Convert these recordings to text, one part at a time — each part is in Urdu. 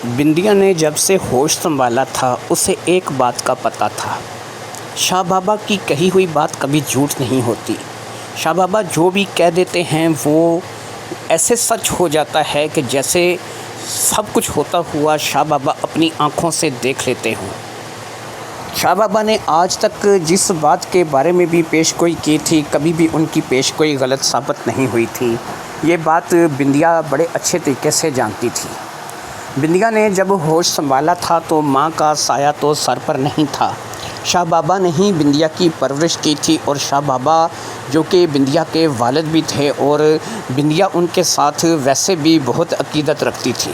بندیا نے جب سے ہوش سنبھالا تھا اسے ایک بات کا پتہ تھا، شاہ بابا کی کہی ہوئی بات کبھی جھوٹ نہیں ہوتی۔ شاہ بابا جو بھی کہہ دیتے ہیں وہ ایسے سچ ہو جاتا ہے کہ جیسے سب کچھ ہوتا ہوا شاہ بابا اپنی آنکھوں سے دیکھ لیتے ہوں۔ شاہ بابا نے آج تک جس بات کے بارے میں بھی پیش گوئی کی تھی کبھی بھی ان کی پیش گوئی غلط ثابت نہیں ہوئی تھی۔ یہ بات بندیا بڑے اچھے طریقے سے جانتی تھی۔ بندیا نے جب ہوش سنبھالا تھا تو ماں کا سایہ تو سر پر نہیں تھا۔ شاہ بابا نے ہی بندیا کی پرورش کی تھی، اور شاہ بابا جو کہ بندیا کے والد بھی تھے، اور بندیا ان کے ساتھ ویسے بھی بہت عقیدت رکھتی تھی،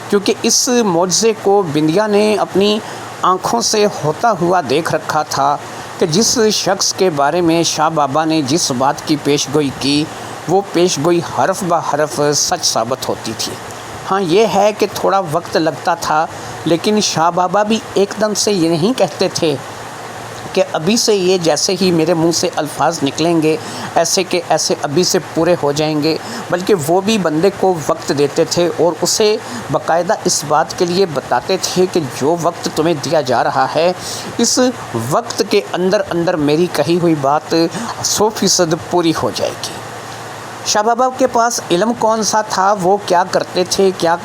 کیونکہ اس معجزے کو بندیا نے اپنی آنکھوں سے ہوتا ہوا دیکھ رکھا تھا کہ جس شخص کے بارے میں شاہ بابا نے جس بات کی پیش گوئی کی وہ پیش گوئی حرف بہ حرف سچ ثابت ہوتی تھی۔ ہاں یہ ہے کہ تھوڑا وقت لگتا تھا، لیکن شاہ بابا بھی ایک دم سے یہ نہیں کہتے تھے کہ ابھی سے یہ جیسے ہی میرے منہ سے الفاظ نکلیں گے ایسے کہ ایسے ابھی سے پورے ہو جائیں گے، بلکہ وہ بھی بندے کو وقت دیتے تھے اور اسے باقاعدہ اس بات کے لیے بتاتے تھے کہ جو وقت تمہیں دیا جا رہا ہے اس وقت کے اندر اندر میری کہی ہوئی بات 100% پوری ہو جائے گی۔ شاہ بابا کے پاس علم کون سا تھا، وہ کیا کرتے تھے کیا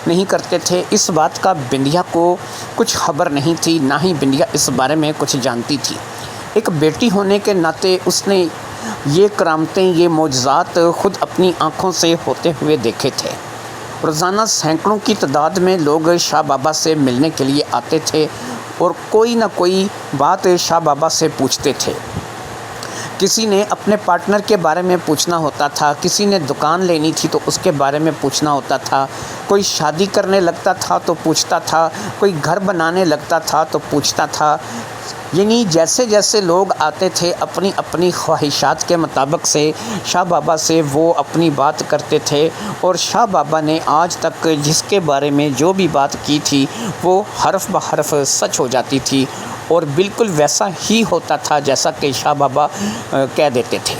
نہیں کرتے تھے، اس بات کا بندیا کو کچھ خبر نہیں تھی، نہ ہی بندیا اس بارے میں کچھ جانتی تھی۔ ایک بیٹی ہونے کے ناطے اس نے یہ کرامتیں، یہ معجزات خود اپنی آنکھوں سے ہوتے ہوئے دیکھے تھے۔ روزانہ سینکڑوں کی تعداد میں لوگ شاہ بابا سے ملنے کے لیے آتے تھے اور کوئی نہ کوئی بات شاہ بابا سے پوچھتے تھے۔ کسی نے اپنے پارٹنر کے بارے میں پوچھنا ہوتا تھا، کسی نے دکان لینی تھی تو اس کے بارے میں پوچھنا ہوتا تھا، کوئی شادی کرنے لگتا تھا تو پوچھتا تھا، کوئی گھر بنانے لگتا تھا تو پوچھتا تھا۔ یعنی جیسے جیسے لوگ آتے تھے اپنی اپنی خواہشات کے مطابق سے شاہ بابا سے وہ اپنی بات کرتے تھے، اور شاہ بابا نے آج تک جس کے بارے میں جو بھی بات کی تھی وہ حرف بہ حرف سچ ہو جاتی تھی، اور بالکل ویسا ہی ہوتا تھا جیسا کہ شاہ بابا کہہ دیتے تھے۔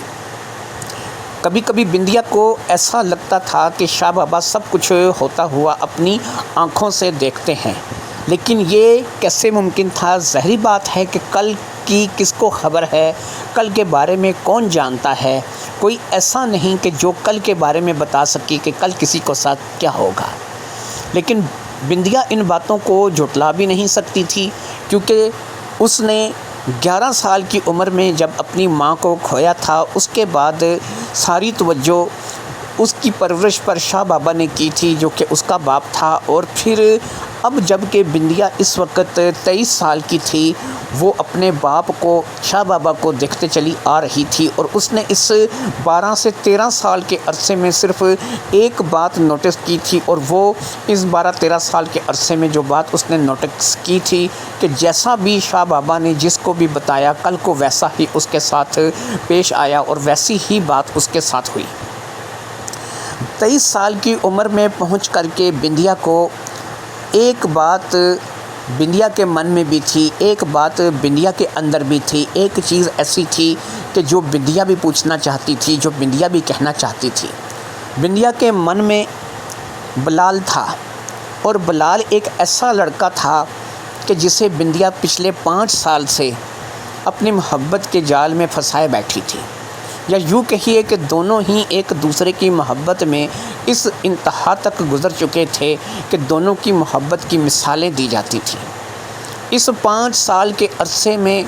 کبھی کبھی بندیا کو ایسا لگتا تھا کہ شاہ بابا سب کچھ ہوتا ہوا اپنی آنکھوں سے دیکھتے ہیں، لیکن یہ کیسے ممکن تھا؟ ظاہری بات ہے کہ کل کی کس کو خبر ہے، کل کے بارے میں کون جانتا ہے؟ کوئی ایسا نہیں کہ جو کل کے بارے میں بتا سکی کہ کل کسی کو ساتھ کیا ہوگا۔ لیکن بندیا ان باتوں کو جھٹلا بھی نہیں سکتی تھی، کیونکہ اس نے 11 سال کی عمر میں جب اپنی ماں کو کھویا تھا اس کے بعد ساری توجہ اس کی پرورش پر شاہ بابا نے کی تھی جو کہ اس کا باپ تھا، اور پھر اب جب کہ بندیا اس وقت 23 سال کی تھی وہ اپنے باپ کو شاہ بابا کو دیکھتے چلی آ رہی تھی، اور اس نے اس 12 سے 13 سال کے عرصے میں صرف ایک بات نوٹس کی تھی، اور وہ اس 12-13 سال کے عرصے میں جو بات اس نے نوٹس کی تھی کہ جیسا بھی شاہ بابا نے جس کو بھی بتایا کل کو ویسا ہی اس کے ساتھ پیش آیا اور ویسی ہی بات اس کے ساتھ ہوئی۔ 23 سال کی عمر میں پہنچ کر کے بندیا کو ایک بات بندیا کے من میں بھی تھی، ایک بات بندیا کے اندر بھی تھی، ایک چیز ایسی تھی کہ جو بندیا بھی پوچھنا چاہتی تھی، جو بندیا بھی کہنا چاہتی تھی۔ بندیا کے من میں بلال تھا، اور بلال ایک ایسا لڑکا تھا کہ جسے بندیا پچھلے 5 سال سے اپنی محبت کے جال میں پھنسائے بیٹھی تھی، یا یوں کہیے کہ دونوں ہی ایک دوسرے کی محبت میں اس انتہا تک گزر چکے تھے کہ دونوں کی محبت کی مثالیں دی جاتی تھیں۔ اس 5 سال کے عرصے میں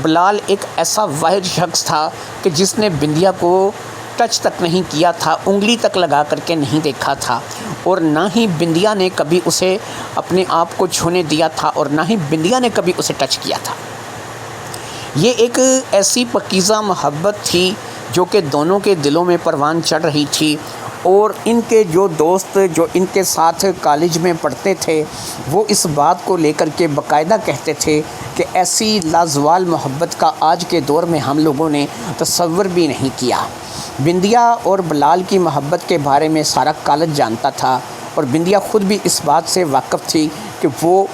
بلال ایک ایسا واحد شخص تھا کہ جس نے بندیا کو ٹچ تک نہیں کیا تھا، انگلی تک لگا کر کے نہیں دیکھا تھا، اور نہ ہی بندیا نے کبھی اسے اپنے آپ کو چھونے دیا تھا، اور نہ ہی بندیا نے کبھی اسے ٹچ کیا تھا۔ یہ ایک ایسی پاکیزہ محبت تھی جو کہ دونوں کے دلوں میں پروان چڑھ رہی تھی، اور ان کے جو دوست جو ان کے ساتھ کالج میں پڑھتے تھے وہ اس بات کو لے کر کے باقاعدہ کہتے تھے کہ ایسی لازوال محبت کا آج کے دور میں ہم لوگوں نے تصور بھی نہیں کیا۔ بندیا اور بلال کی محبت کے بارے میں سارا کالج جانتا تھا، اور بندیا خود بھی اس بات سے واقف تھی کہ وہ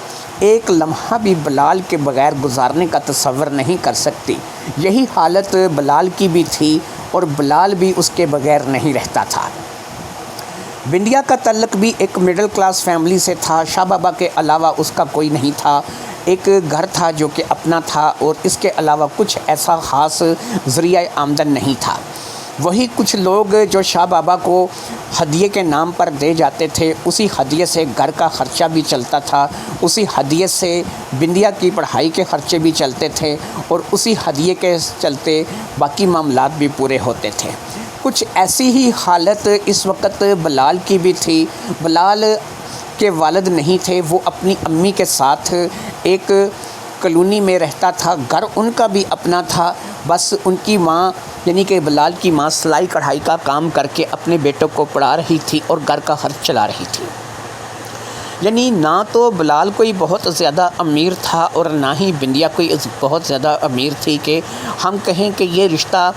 ایک لمحہ بھی بلال کے بغیر گزارنے کا تصور نہیں کر سکتی۔ یہی حالت بلال کی بھی تھی، اور بلال بھی اس کے بغیر نہیں رہتا تھا۔ بندیا کا تعلق بھی ایک مڈل کلاس فیملی سے تھا۔ شاہ بابا کے علاوہ اس کا کوئی نہیں تھا، ایک گھر تھا جو کہ اپنا تھا، اور اس کے علاوہ کچھ ایسا خاص ذریعہ آمدن نہیں تھا۔ وہی کچھ لوگ جو شاہ بابا کو ہدیے کے نام پر دے جاتے تھے، اسی ہدیے سے گھر کا خرچہ بھی چلتا تھا، اسی ہدیے سے بندیا کی پڑھائی کے خرچے بھی چلتے تھے، اور اسی ہدیے کے چلتے باقی معاملات بھی پورے ہوتے تھے۔ کچھ ایسی ہی حالت اس وقت بلال کی بھی تھی۔ بلال کے والد نہیں تھے، وہ اپنی امی کے ساتھ ایک کالونی میں رہتا تھا، گھر ان کا بھی اپنا تھا، بس ان کی ماں یعنی کہ بلال کی ماں سلائی کڑھائی کا کام کر کے اپنے بیٹوں کو پڑھا رہی تھی اور گھر کا خرچ چلا رہی تھی۔ یعنی نہ تو بلال کوئی بہت زیادہ امیر تھا اور نہ ہی بندیا کوئی بہت زیادہ امیر تھی کہ ہم کہیں کہ یہ رشتہ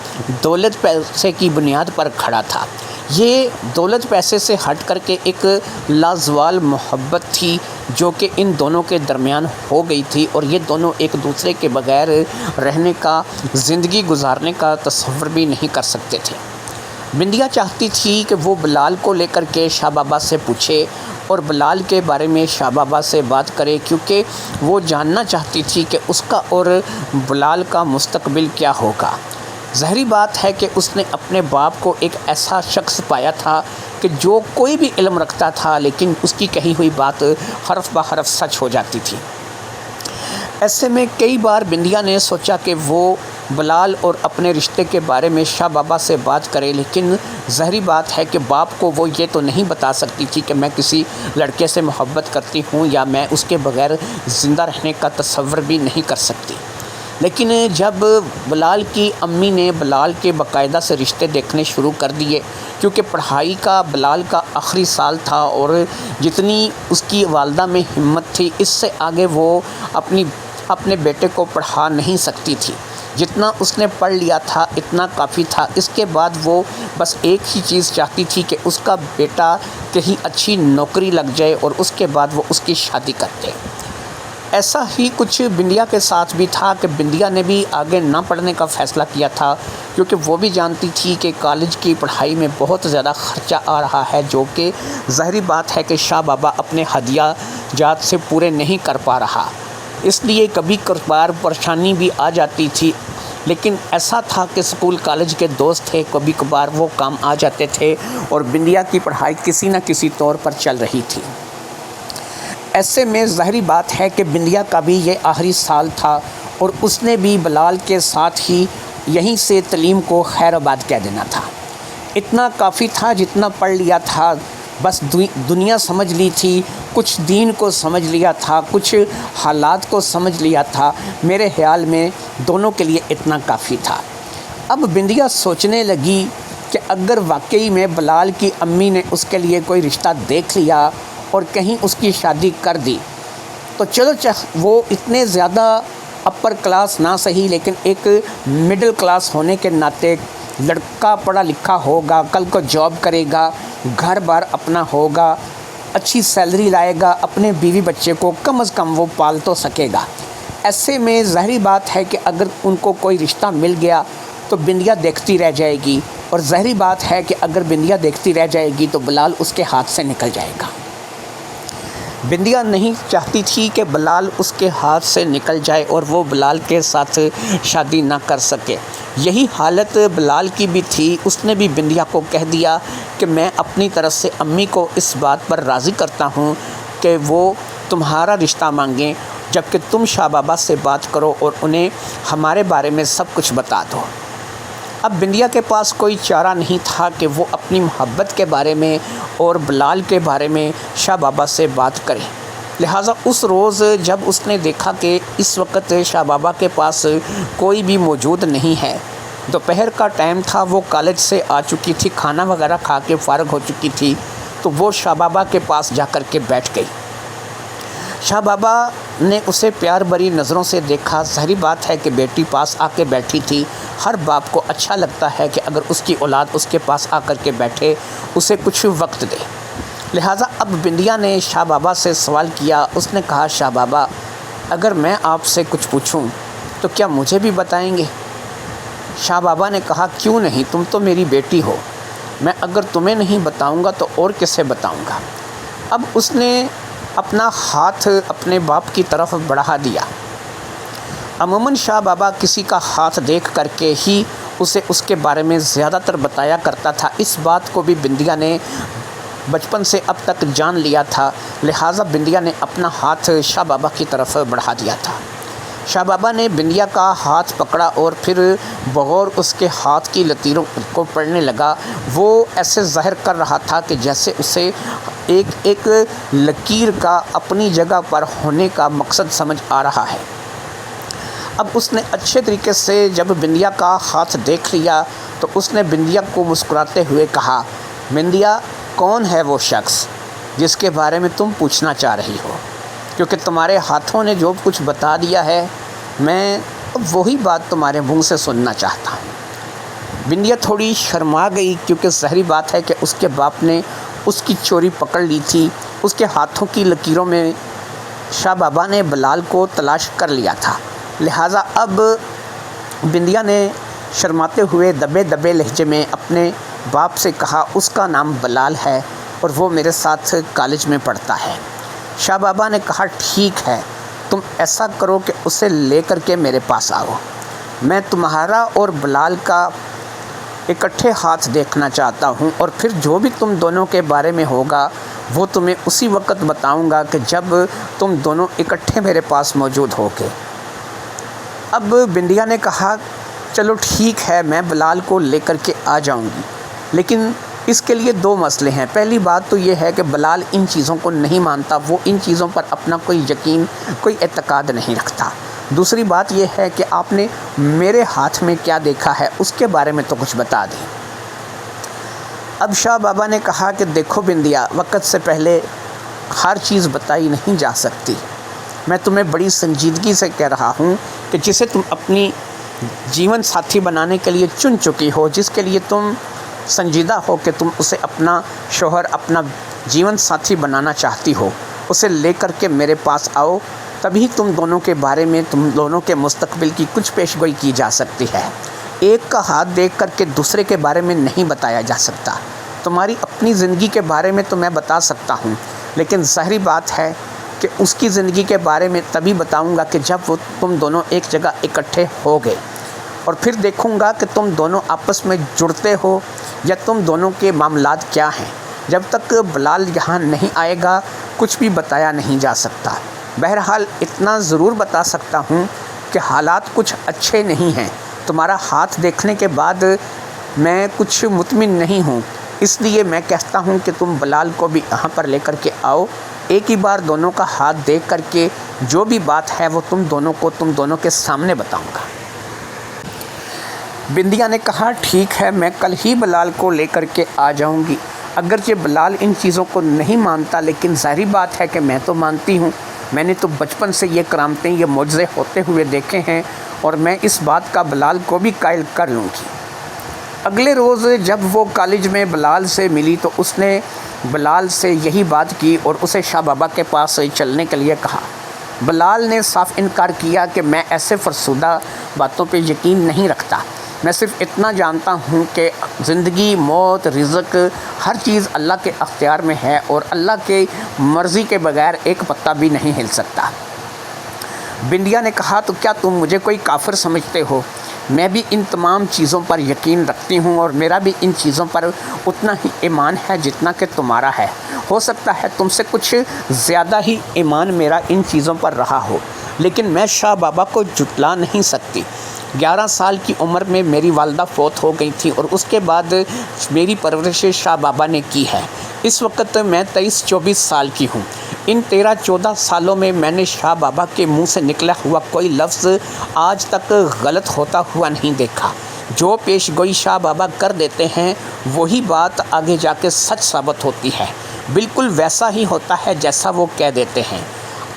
دولت پیسے کی بنیاد پر کھڑا تھا۔ یہ دولت پیسے سے ہٹ کر کے ایک لازوال محبت تھی جو کہ ان دونوں کے درمیان ہو گئی تھی، اور یہ دونوں ایک دوسرے کے بغیر رہنے کا، زندگی گزارنے کا تصور بھی نہیں کر سکتے تھے۔ بندیا چاہتی تھی کہ وہ بلال کو لے کر کے شاہ بابا سے پوچھے اور بلال کے بارے میں شاہ بابا سے بات کرے، کیونکہ وہ جاننا چاہتی تھی کہ اس کا اور بلال کا مستقبل کیا ہوگا۔ ظاہری بات ہے کہ اس نے اپنے باپ کو ایک ایسا شخص پایا تھا کہ جو کوئی بھی علم رکھتا تھا، لیکن اس کی کہی ہوئی بات حرف بہ حرف سچ ہو جاتی تھی۔ ایسے میں کئی بار بندیا نے سوچا کہ وہ بلال اور اپنے رشتے کے بارے میں شاہ بابا سے بات کرے، لیکن ظاہری بات ہے کہ باپ کو وہ یہ تو نہیں بتا سکتی تھی کہ میں کسی لڑکے سے محبت کرتی ہوں یا میں اس کے بغیر زندہ رہنے کا تصور بھی نہیں کر سکتی۔ لیکن جب بلال کی امی نے بلال کے باقاعدہ سے رشتے دیکھنے شروع کر دیے، کیونکہ پڑھائی کا بلال کا آخری سال تھا اور جتنی اس کی والدہ میں ہمت تھی، اس سے آگے وہ اپنے بیٹے کو پڑھا نہیں سکتی تھی۔ جتنا اس نے پڑھ لیا تھا اتنا کافی تھا۔ اس کے بعد وہ بس ایک ہی چیز چاہتی تھی کہ اس کا بیٹا کہیں اچھی نوکری لگ جائے اور اس کے بعد وہ اس کی شادی کرتے۔ ایسا ہی کچھ بندیا کے ساتھ بھی تھا کہ بندیا نے بھی آگے نہ پڑھنے کا فیصلہ کیا تھا، کیونکہ وہ بھی جانتی تھی کہ کالج کی پڑھائی میں بہت زیادہ خرچہ آ رہا ہے، جو کہ ظاہری بات ہے کہ شاہ بابا اپنے ہدیہ جات سے پورے نہیں کر پا رہا، اس لیے کبھی کبھار پریشانی بھی آ جاتی تھی۔ لیکن ایسا تھا کہ اسکول کالج کے دوست تھے، کبھی کبھار وہ کام آ جاتے تھے اور بندیا کی پڑھائی کسی نہ کسی طور پر چل رہی تھی۔ ایسے میں ظاہری بات ہے کہ بندیا کا بھی یہ آخری سال تھا اور اس نے بھی بلال کے ساتھ ہی یہیں سے تعلیم کو خیر آباد کہہ دینا تھا۔ اتنا کافی تھا، جتنا پڑھ لیا تھا بس دنیا سمجھ لی تھی، کچھ دین کو سمجھ لیا تھا، کچھ حالات کو سمجھ لیا تھا۔ میرے خیال میں دونوں کے لیے اتنا کافی تھا۔ اب بندیا سوچنے لگی کہ اگر واقعی میں بلال کی امی نے اس کے لیے کوئی رشتہ دیکھ لیا اور کہیں اس کی شادی کر دی تو چلو وہ اتنے زیادہ اپر کلاس نہ صحیح، لیکن ایک مڈل کلاس ہونے کے ناطے لڑکا پڑھا لکھا ہوگا، کل کو جاب کرے گا، گھر بار اپنا ہوگا، اچھی سیلری لائے گا، اپنے بیوی بچے کو کم از کم وہ پال تو سکے گا۔ ایسے میں ظاہری بات ہے کہ اگر ان کو کوئی رشتہ مل گیا تو بندیا دیکھتی رہ جائے گی، اور ظاہری بات ہے کہ اگر بندیا دیکھتی رہ جائے گی تو بلال اس کے ہاتھ سے نکل جائے گا۔ بندیا نہیں چاہتی تھی کہ بلال اس کے ہاتھ سے نکل جائے اور وہ بلال کے ساتھ شادی نہ کر سکے۔ یہی حالت بلال کی بھی تھی۔ اس نے بھی بندیا کو کہہ دیا کہ میں اپنی طرف سے امی کو اس بات پر راضی کرتا ہوں کہ وہ تمہارا رشتہ مانگیں، جبکہ تم شاہ بابا سے بات کرو اور انہیں ہمارے بارے میں سب کچھ بتا دو۔ اب بندیا کے پاس کوئی چارہ نہیں تھا کہ وہ اپنی محبت کے بارے میں اور بلال کے بارے میں شاہ بابا سے بات کرے۔ لہٰذا اس روز جب اس نے دیکھا کہ اس وقت شاہ بابا کے پاس کوئی بھی موجود نہیں ہے، دوپہر کا ٹائم تھا، وہ کالج سے آ چکی تھی، کھانا وغیرہ کھا کے فارغ ہو چکی تھی، تو وہ شاہ بابا کے پاس جا کر کے بیٹھ گئی۔ شاہ بابا نے اسے پیار بھری نظروں سے دیکھا۔ ظاہری بات ہے کہ بیٹی پاس آ کے بیٹھی تھی، ہر باپ کو اچھا لگتا ہے کہ اگر اس کی اولاد اس کے پاس آ کر کے بیٹھے، اسے کچھ وقت دے۔ لہٰذا اب بندیا نے شاہ بابا سے سوال کیا۔ اس نے کہا، شاہ بابا اگر میں آپ سے کچھ پوچھوں تو کیا مجھے بھی بتائیں گے؟ شاہ بابا نے کہا، کیوں نہیں، تم تو میری بیٹی ہو۔ میں اگر تمہیں نہیں بتاؤں گا تو اور کسے بتاؤں گا۔ اب اس نے اپنا ہاتھ اپنے باپ کی طرف بڑھا دیا۔ عموماً شاہ بابا کسی کا ہاتھ دیکھ کر کے ہی اسے اس کے بارے میں زیادہ تر بتایا کرتا تھا۔ اس بات کو بھی بندیا نے بچپن سے اب تک جان لیا تھا، لہٰذا بندیا نے اپنا ہاتھ شاہ بابا کی طرف بڑھا دیا تھا۔ شاہ بابا نے بندیا کا ہاتھ پکڑا اور پھر بغور اس کے ہاتھ کی لکیروں کو پڑھنے لگا۔ وہ ایسے ظاہر کر رہا تھا کہ جیسے اسے ایک ایک لکیر کا اپنی جگہ پر ہونے کا مقصد سمجھ آ رہا ہے۔ اب اس نے اچھے طریقے سے جب بندیا کا ہاتھ دیکھ لیا تو اس نے بندیا کو مسکراتے ہوئے کہا، بندیا، کون ہے وہ شخص جس کے بارے میں تم پوچھنا چاہ رہی ہو؟ کیونکہ تمہارے ہاتھوں نے جو کچھ بتا دیا ہے، میں وہی بات تمہارے منہ سے سننا چاہتا ہوں۔ بندیا تھوڑی شرما گئی، کیونکہ ظاہری بات ہے کہ اس کے باپ نے اس کی چوری پکڑ لی تھی۔ اس کے ہاتھوں کی لکیروں میں شاہ بابا نے بلال کو تلاش کر لیا تھا، لہٰذا اب بندیا نے شرماتے ہوئے دبے دبے لہجے میں اپنے باپ سے کہا، اس کا نام بلال ہے اور وہ میرے ساتھ کالج میں پڑھتا ہے۔ شاہ بابا نے کہا، ٹھیک ہے، تم ایسا کرو کہ اسے لے کر کے میرے پاس آؤ۔ میں تمہارا اور بلال کا اکٹھے ہاتھ دیکھنا چاہتا ہوں، اور پھر جو بھی تم دونوں کے بارے میں ہوگا وہ تمہیں اسی وقت بتاؤں گا کہ جب تم دونوں اکٹھے میرے پاس موجود ہوگے۔ اب بندیا نے کہا، چلو ٹھیک ہے، میں بلال کو لے کر کے آ جاؤں گی، لیکن اس کے لیے دو مسئلے ہیں۔ پہلی بات تو یہ ہے کہ بلال ان چیزوں کو نہیں مانتا، وہ ان چیزوں پر اپنا کوئی یقین، کوئی اعتقاد نہیں رکھتا۔ دوسری بات یہ ہے کہ آپ نے میرے ہاتھ میں کیا دیکھا ہے اس کے بارے میں تو کچھ بتا دیں۔ اب شاہ بابا نے کہا کہ دیکھو بندیا، وقت سے پہلے ہر چیز بتائی نہیں جا سکتی۔ میں تمہیں بڑی سنجیدگی سے کہہ رہا ہوں کہ جسے تم اپنی جیون ساتھی بنانے کے لیے چن چکی ہو، جس کے لیے تم سنجیدہ ہو کہ تم اسے اپنا شوہر، اپنا جیون ساتھی بنانا چاہتی ہو، اسے لے کر کے میرے پاس آؤ، تبھی تم دونوں کے بارے میں، تم دونوں کے مستقبل کی کچھ پیش گوئی کی جا سکتی ہے۔ ایک کا ہاتھ دیکھ کر کے دوسرے کے بارے میں نہیں بتایا جا سکتا۔ تمہاری اپنی زندگی کے بارے میں تو میں بتا سکتا ہوں، لیکن ظاہری بات ہے کہ اس کی زندگی کے بارے میں تبھی بتاؤں گا کہ جب وہ تم دونوں ایک جگہ اکٹھے ہو گئے، اور پھر دیکھوں گا کہ تم دونوں آپس میں جڑتے ہو یا تم دونوں کے معاملات کیا ہیں۔ جب تک بلال یہاں نہیں آئے گا کچھ بھی بتایا نہیں جا سکتا۔ بہرحال اتنا ضرور بتا سکتا ہوں کہ حالات کچھ اچھے نہیں ہیں۔ تمہارا ہاتھ دیکھنے کے بعد میں کچھ مطمئن نہیں ہوں، اس لیے میں کہتا ہوں کہ تم بلال کو بھی یہاں پر لے کر کے آؤ، ایک ہی بار دونوں کا ہاتھ دیکھ کر کے جو بھی بات ہے وہ تم دونوں کے سامنے بتاؤں گا۔ بندیا نے کہا، ٹھیک ہے، میں کل ہی بلال کو لے کر کے آ جاؤں گی۔ اگرچہ بلال ان چیزوں کو نہیں مانتا، لیکن ظاہری بات ہے کہ میں تو مانتی ہوں۔ میں نے تو بچپن سے یہ کرامتیں، یہ معجزے ہوتے ہوئے دیکھے ہیں، اور میں اس بات کا بلال کو بھی قائل کر لوں گی۔ اگلے روز جب وہ کالج میں بلال سے ملی تو اس نے بلال سے یہی بات کی اور اسے شاہ بابا کے پاس چلنے کے لیے کہا۔ بلال نے صاف انکار کیا کہ میں ایسے فرسودہ باتوں پہ یقین نہیں رکھتا، میں صرف اتنا جانتا ہوں کہ زندگی، موت، رزق، ہر چیز اللہ کے اختیار میں ہے، اور اللہ کے مرضی کے بغیر ایک پتا بھی نہیں ہل سکتا۔ بندیا نے کہا، تو کیا تم مجھے کوئی کافر سمجھتے ہو؟ میں بھی ان تمام چیزوں پر یقین رکھتی ہوں، اور میرا بھی ان چیزوں پر اتنا ہی ایمان ہے جتنا کہ تمہارا ہے۔ ہو سکتا ہے تم سے کچھ زیادہ ہی ایمان میرا ان چیزوں پر رہا ہو، لیکن میں شاہ بابا کو جھٹلا نہیں سکتی۔ 11 سال کی عمر میں میری والدہ فوت ہو گئی تھی، اور اس کے بعد میری پرورش شاہ بابا نے کی ہے۔ اس وقت میں 23-24 سال کی ہوں۔ ان 13-14 سالوں میں نے شاہ بابا کے منہ سے نکلا ہوا کوئی لفظ آج تک غلط ہوتا ہوا نہیں دیکھا۔ جو پیش گوئی شاہ بابا کر دیتے ہیں وہی بات آگے جا کے سچ ثابت ہوتی ہے، بالکل ویسا ہی ہوتا ہے جیسا وہ کہہ دیتے ہیں۔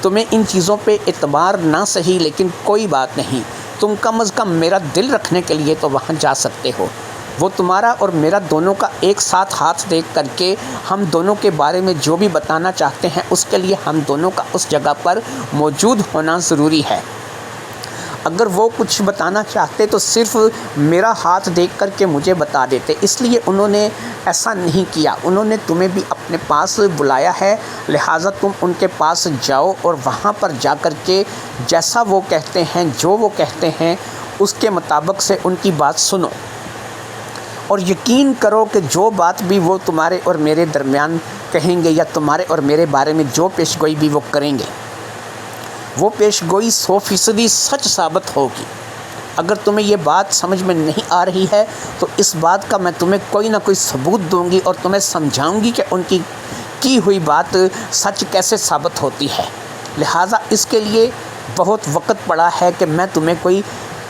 تمہیں ان چیزوں پہ اعتبار نہ صحیح، لیکن کوئی بات نہیں، تم کم از کم میرا دل رکھنے کے لیے تو وہاں جا سکتے ہو۔ وہ تمہارا اور میرا دونوں کا ایک ساتھ ہاتھ دیکھ کر کے ہم دونوں کے بارے میں جو بھی بتانا چاہتے ہیں اس کے لیے ہم دونوں کا اس جگہ پر موجود ہونا ضروری ہے۔ اگر وہ کچھ بتانا چاہتے تو صرف میرا ہاتھ دیکھ کر کے مجھے بتا دیتے، اس لیے انہوں نے ایسا نہیں کیا۔ انہوں نے تمہیں بھی اپنے پاس بلایا ہے، لہٰذا تم ان کے پاس جاؤ اور وہاں پر جا کر کے جیسا وہ کہتے ہیں، جو وہ کہتے ہیں، اس کے مطابق سے ان کی بات سنو، اور یقین کرو کہ جو بات بھی وہ تمہارے اور میرے درمیان کہیں گے یا تمہارے اور میرے بارے میں جو پیش گوئی بھی وہ کریں گے، وہ پیش گوئی 100% سچ ثابت ہوگی۔ اگر تمہیں یہ بات سمجھ میں نہیں آ رہی ہے تو اس بات کا میں تمہیں کوئی نہ کوئی ثبوت دوں گی اور تمہیں سمجھاؤں گی کہ ان کی ہوئی بات سچ کیسے ثابت ہوتی ہے۔ لہٰذا اس کے لیے بہت وقت پڑا ہے کہ میں تمہیں کوئی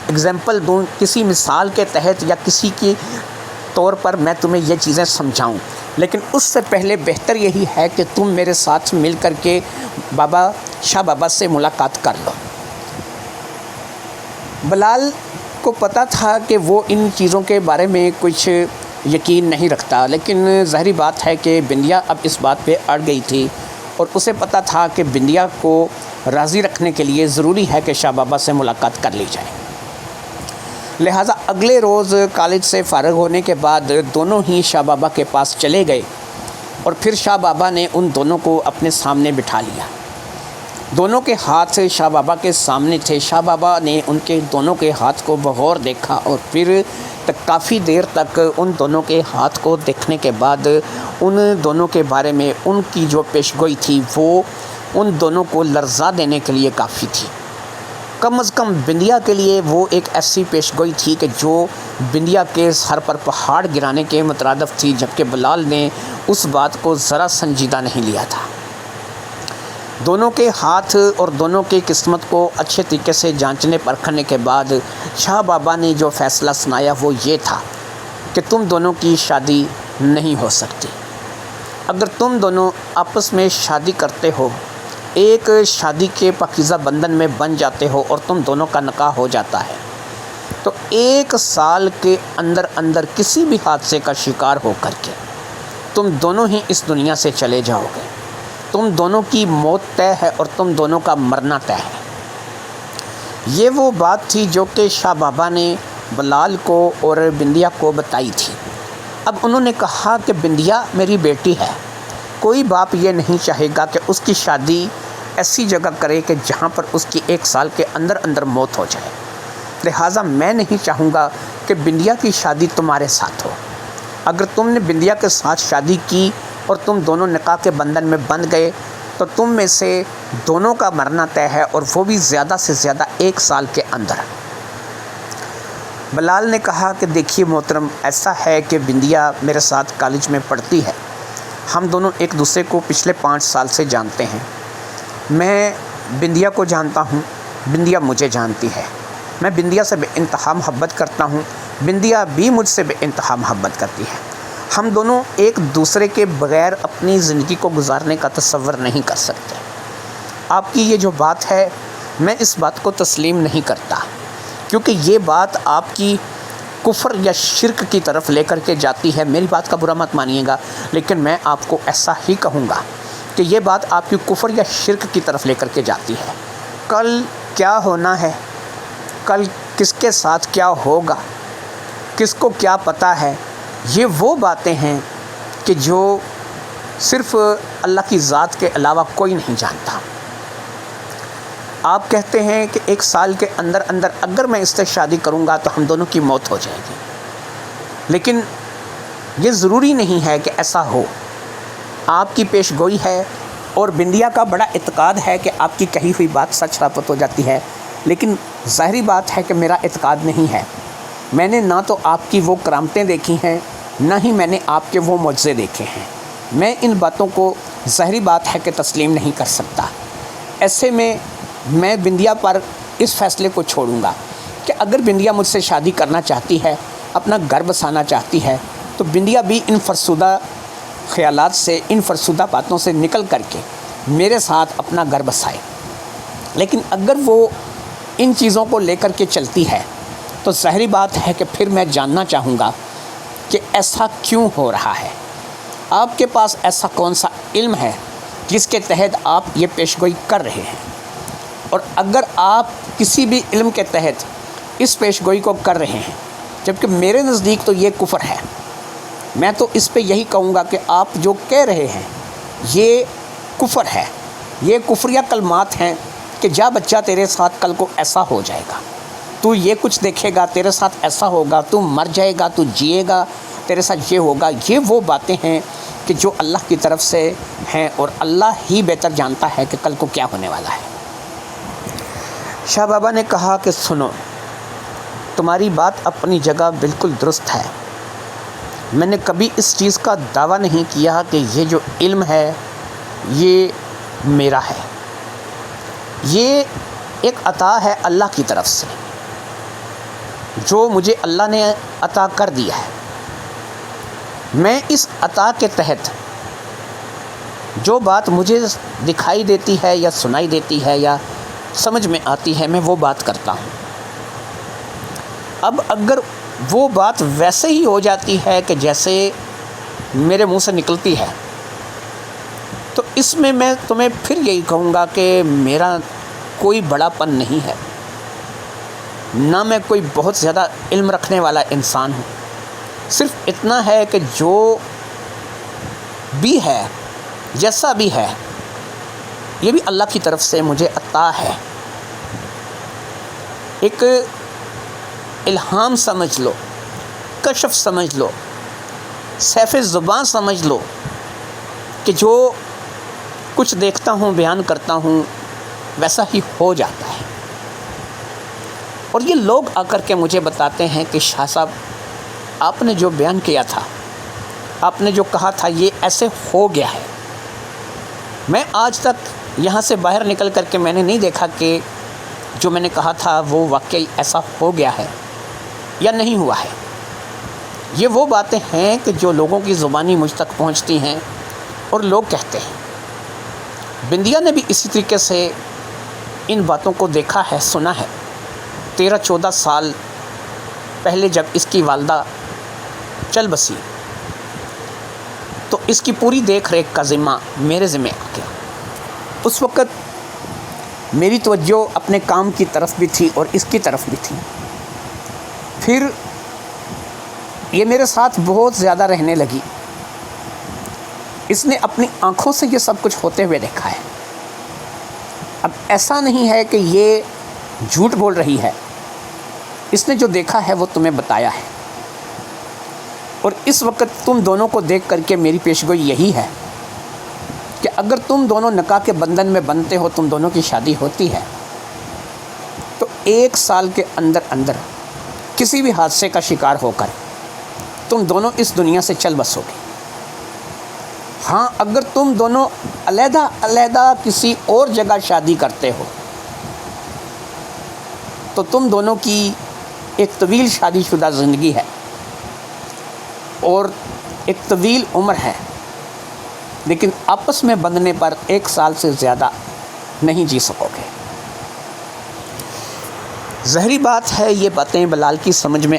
اگزامپل دوں، کسی مثال کے تحت یا کسی کی طور پر میں تمہیں یہ چیزیں سمجھاؤں، لیکن اس سے پہلے بہتر یہی ہے کہ تم میرے ساتھ مل کر کے شاہ بابا سے ملاقات کر لو۔ بلال کو پتہ تھا کہ وہ ان چیزوں کے بارے میں کچھ یقین نہیں رکھتا، لیکن ظاہری بات ہے کہ بندیا اب اس بات پہ اڑ گئی تھی اور اسے پتہ تھا کہ بندیا کو راضی رکھنے کے لیے ضروری ہے کہ شاہ بابا سے ملاقات کر لی جائے۔ لہٰذا اگلے روز کالج سے فارغ ہونے کے بعد دونوں ہی شاہ بابا کے پاس چلے گئے اور پھر شاہ بابا نے ان دونوں کو اپنے سامنے بٹھا لیا۔ دونوں کے ہاتھ شاہ بابا کے سامنے تھے۔ شاہ بابا نے ان کے دونوں کے ہاتھ کو بغور دیکھا اور پھر کافی دیر تک ان دونوں کے ہاتھ کو دیکھنے کے بعد ان دونوں کے بارے میں ان کی جو پیشگوئی تھی وہ ان دونوں کو لرزا دینے کے لیے کافی تھی۔ کم از کم بندیا کے لیے وہ ایک ایسی پیشگوئی تھی کہ جو بندیا کے سر پر پہاڑ گرانے کے مترادف تھی، جبکہ بلال نے اس بات کو ذرا سنجیدہ نہیں لیا تھا۔ دونوں کے ہاتھ اور دونوں کی قسمت کو اچھے طریقے سے جانچنے پرکھنے کے بعد شاہ بابا نے جو فیصلہ سنایا وہ یہ تھا کہ تم دونوں کی شادی نہیں ہو سکتی۔ اگر تم دونوں آپس میں شادی کرتے ہو، ایک شادی کے پاکیزہ بندھن میں بن جاتے ہو اور تم دونوں کا نکاح ہو جاتا ہے، تو 1 سال کے اندر اندر کسی بھی حادثے کا شکار ہو کر کے تم دونوں ہی اس دنیا سے چلے جاؤ گے۔ تم دونوں کی موت طے ہے اور تم دونوں کا مرنا طے ہے۔ یہ وہ بات تھی جو کہ شاہ بابا نے بلال کو اور بندیا کو بتائی تھی۔ اب انہوں نے کہا کہ بندیا میری بیٹی ہے، کوئی باپ یہ نہیں چاہے گا کہ اس کی شادی ایسی جگہ کرے کہ جہاں پر اس کی 1 سال کے اندر اندر موت ہو جائے۔ لہٰذا میں نہیں چاہوں گا کہ بندیا کی شادی تمہارے ساتھ ہو۔ اگر تم نے بندیا کے ساتھ شادی کی اور تم دونوں نکاح کے بندھن میں بندھ گئے تو تم میں سے دونوں کا مرنا طے ہے، اور وہ بھی زیادہ سے زیادہ 1 سال کے اندر۔ بلال نے کہا کہ دیکھیے محترم، ایسا ہے کہ بندیا میرے ساتھ کالج میں پڑھتی ہے، ہم دونوں ایک دوسرے کو پچھلے 5 سال سے جانتے ہیں۔ میں بندیا کو جانتا ہوں، بندیا مجھے جانتی ہے۔ میں بندیا سے بے انتہا محبت کرتا ہوں، بندیا بھی مجھ سے بے انتہا محبت کرتی ہے۔ ہم دونوں ایک دوسرے کے بغیر اپنی زندگی کو گزارنے کا تصور نہیں کر سکتے۔ آپ کی یہ جو بات ہے، میں اس بات کو تسلیم نہیں کرتا، کیونکہ یہ بات آپ کی کفر یا شرک کی طرف لے کر کے جاتی ہے۔ میری بات کا برا مت مانیے گا، لیکن میں آپ کو ایسا ہی کہوں گا کہ یہ بات آپ کی کفر یا شرک کی طرف لے کر کے جاتی ہے۔ کل کیا ہونا ہے، کل کس کے ساتھ کیا ہوگا، کس کو کیا پتہ ہے، یہ وہ باتیں ہیں کہ جو صرف اللہ کی ذات کے علاوہ کوئی نہیں جانتا۔ آپ کہتے ہیں کہ 1 سال کے اندر اندر اگر میں اس سے شادی کروں گا تو ہم دونوں کی موت ہو جائے گی، لیکن یہ ضروری نہیں ہے کہ ایسا ہو۔ آپ کی پیش گوئی ہے اور بندیا کا بڑا اعتقاد ہے کہ آپ کی کہی ہوئی بات سچ ثابت ہو جاتی ہے، لیکن ظاہری بات ہے کہ میرا اعتقاد نہیں ہے۔ میں نے نہ تو آپ کی وہ کرامتیں دیکھی ہیں، نہ ہی میں نے آپ کے وہ معجزے دیکھے ہیں۔ میں ان باتوں کو ظاہری بات ہے کہ تسلیم نہیں کر سکتا۔ ایسے میں بندیا پر اس فیصلے کو چھوڑوں گا کہ اگر بندیا مجھ سے شادی کرنا چاہتی ہے، اپنا گھر بسانا چاہتی ہے، تو بندیا بھی ان فرسودہ خیالات سے، ان فرسودہ باتوں سے نکل کر کے میرے ساتھ اپنا گھر بسائے۔ لیکن اگر وہ ان چیزوں کو لے کر کے چلتی ہے تو ظاہری بات ہے کہ پھر میں جاننا چاہوں گا کہ ایسا کیوں ہو رہا ہے۔ آپ کے پاس ایسا کون سا علم ہے جس کے تحت آپ یہ پیشگوئی کر رہے ہیں؟ اور اگر آپ کسی بھی علم کے تحت اس پیش گوئی کو کر رہے ہیں، جبکہ میرے نزدیک تو یہ کفر ہے، میں تو اس پہ یہی کہوں گا کہ آپ جو کہہ رہے ہیں یہ کفر ہے، یہ کفریہ کلمات ہیں کہ جا بچہ تیرے ساتھ کل کو ایسا ہو جائے گا، تو یہ کچھ دیکھے گا، تیرے ساتھ ایسا ہوگا، تو مر جائے گا، تو جیے گا، تیرے ساتھ یہ ہوگا. یہ وہ باتیں ہیں کہ جو اللہ کی طرف سے ہیں اور اللہ ہی بہتر جانتا ہے کہ کل کو کیا ہونے والا ہے. شاہ بابا نے کہا کہ سنو، تمہاری بات اپنی جگہ بالکل درست ہے. میں نے کبھی اس چیز کا دعویٰ نہیں کیا کہ یہ جو علم ہے یہ میرا ہے. یہ ایک عطا ہے اللہ کی طرف سے جو مجھے اللہ نے عطا کر دیا ہے. میں اس عطا کے تحت جو بات مجھے دکھائی دیتی ہے یا سنائی دیتی ہے یا سمجھ میں آتی ہے، میں وہ بات کرتا ہوں. اب اگر وہ بات ویسے ہی ہو جاتی ہے کہ جیسے میرے منہ سے نکلتی ہے، تو اس میں تمہیں پھر یہی کہوں گا کہ میرا کوئی بڑا پن نہیں ہے، نہ میں کوئی بہت زیادہ علم رکھنے والا انسان ہوں. صرف اتنا ہے کہ جو بھی ہے، جیسا بھی ہے، یہ بھی اللہ کی طرف سے مجھے عطا ہے. ایک الہام سمجھ لو، کشف سمجھ لو، سیف زبان سمجھ لو کہ جو کچھ دیکھتا ہوں بیان کرتا ہوں ویسا ہی ہو جاتا ہے. اور یہ لوگ آ کر کے مجھے بتاتے ہیں کہ شاہ صاحب آپ نے جو بیان کیا تھا، آپ نے جو کہا تھا، یہ ایسے ہو گیا ہے. میں آج تک یہاں سے باہر نکل کر کے میں نے نہیں دیکھا کہ جو میں نے کہا تھا وہ واقعی ایسا ہو گیا ہے یا نہیں ہوا ہے. یہ وہ باتیں ہیں کہ جو لوگوں کی زبانی مجھ تک پہنچتی ہیں اور لوگ کہتے ہیں. بندیا نے بھی اسی طریقے سے ان باتوں کو دیکھا ہے، سنا ہے. 13-14 سال پہلے جب اس کی والدہ چل بسی تو اس کی پوری دیکھ ریکھ کا ذمہ میرے ذمہ آ گیا. اس وقت میری توجہ اپنے کام کی طرف بھی تھی اور اس کی طرف بھی تھی. پھر یہ میرے ساتھ بہت زیادہ رہنے لگی. اس نے اپنی آنکھوں سے یہ سب کچھ ہوتے ہوئے دیکھا ہے. اب ایسا نہیں ہے کہ یہ جھوٹ بول رہی ہے، اس نے جو دیکھا ہے وہ تمہیں بتایا ہے. اور اس وقت تم دونوں کو دیکھ کر کے میری پیشگوئی یہی ہے کہ اگر تم دونوں نکاح کے بندھن میں بندھتے ہو، تم دونوں کی شادی ہوتی ہے، تو 1 سال کے اندر اندر کسی بھی حادثے کا شکار ہو کر تم دونوں اس دنیا سے چل بسو گے. ہاں، اگر تم دونوں علیحدہ علیحدہ کسی اور جگہ شادی کرتے ہو تو تم دونوں کی ایک طویل شادی شدہ زندگی ہے اور ایک طویل عمر ہے، لیکن آپس میں بندھنے پر 1 سال سے زیادہ نہیں جی سکو گے. ظاہری بات ہے یہ باتیں بلال کی سمجھ میں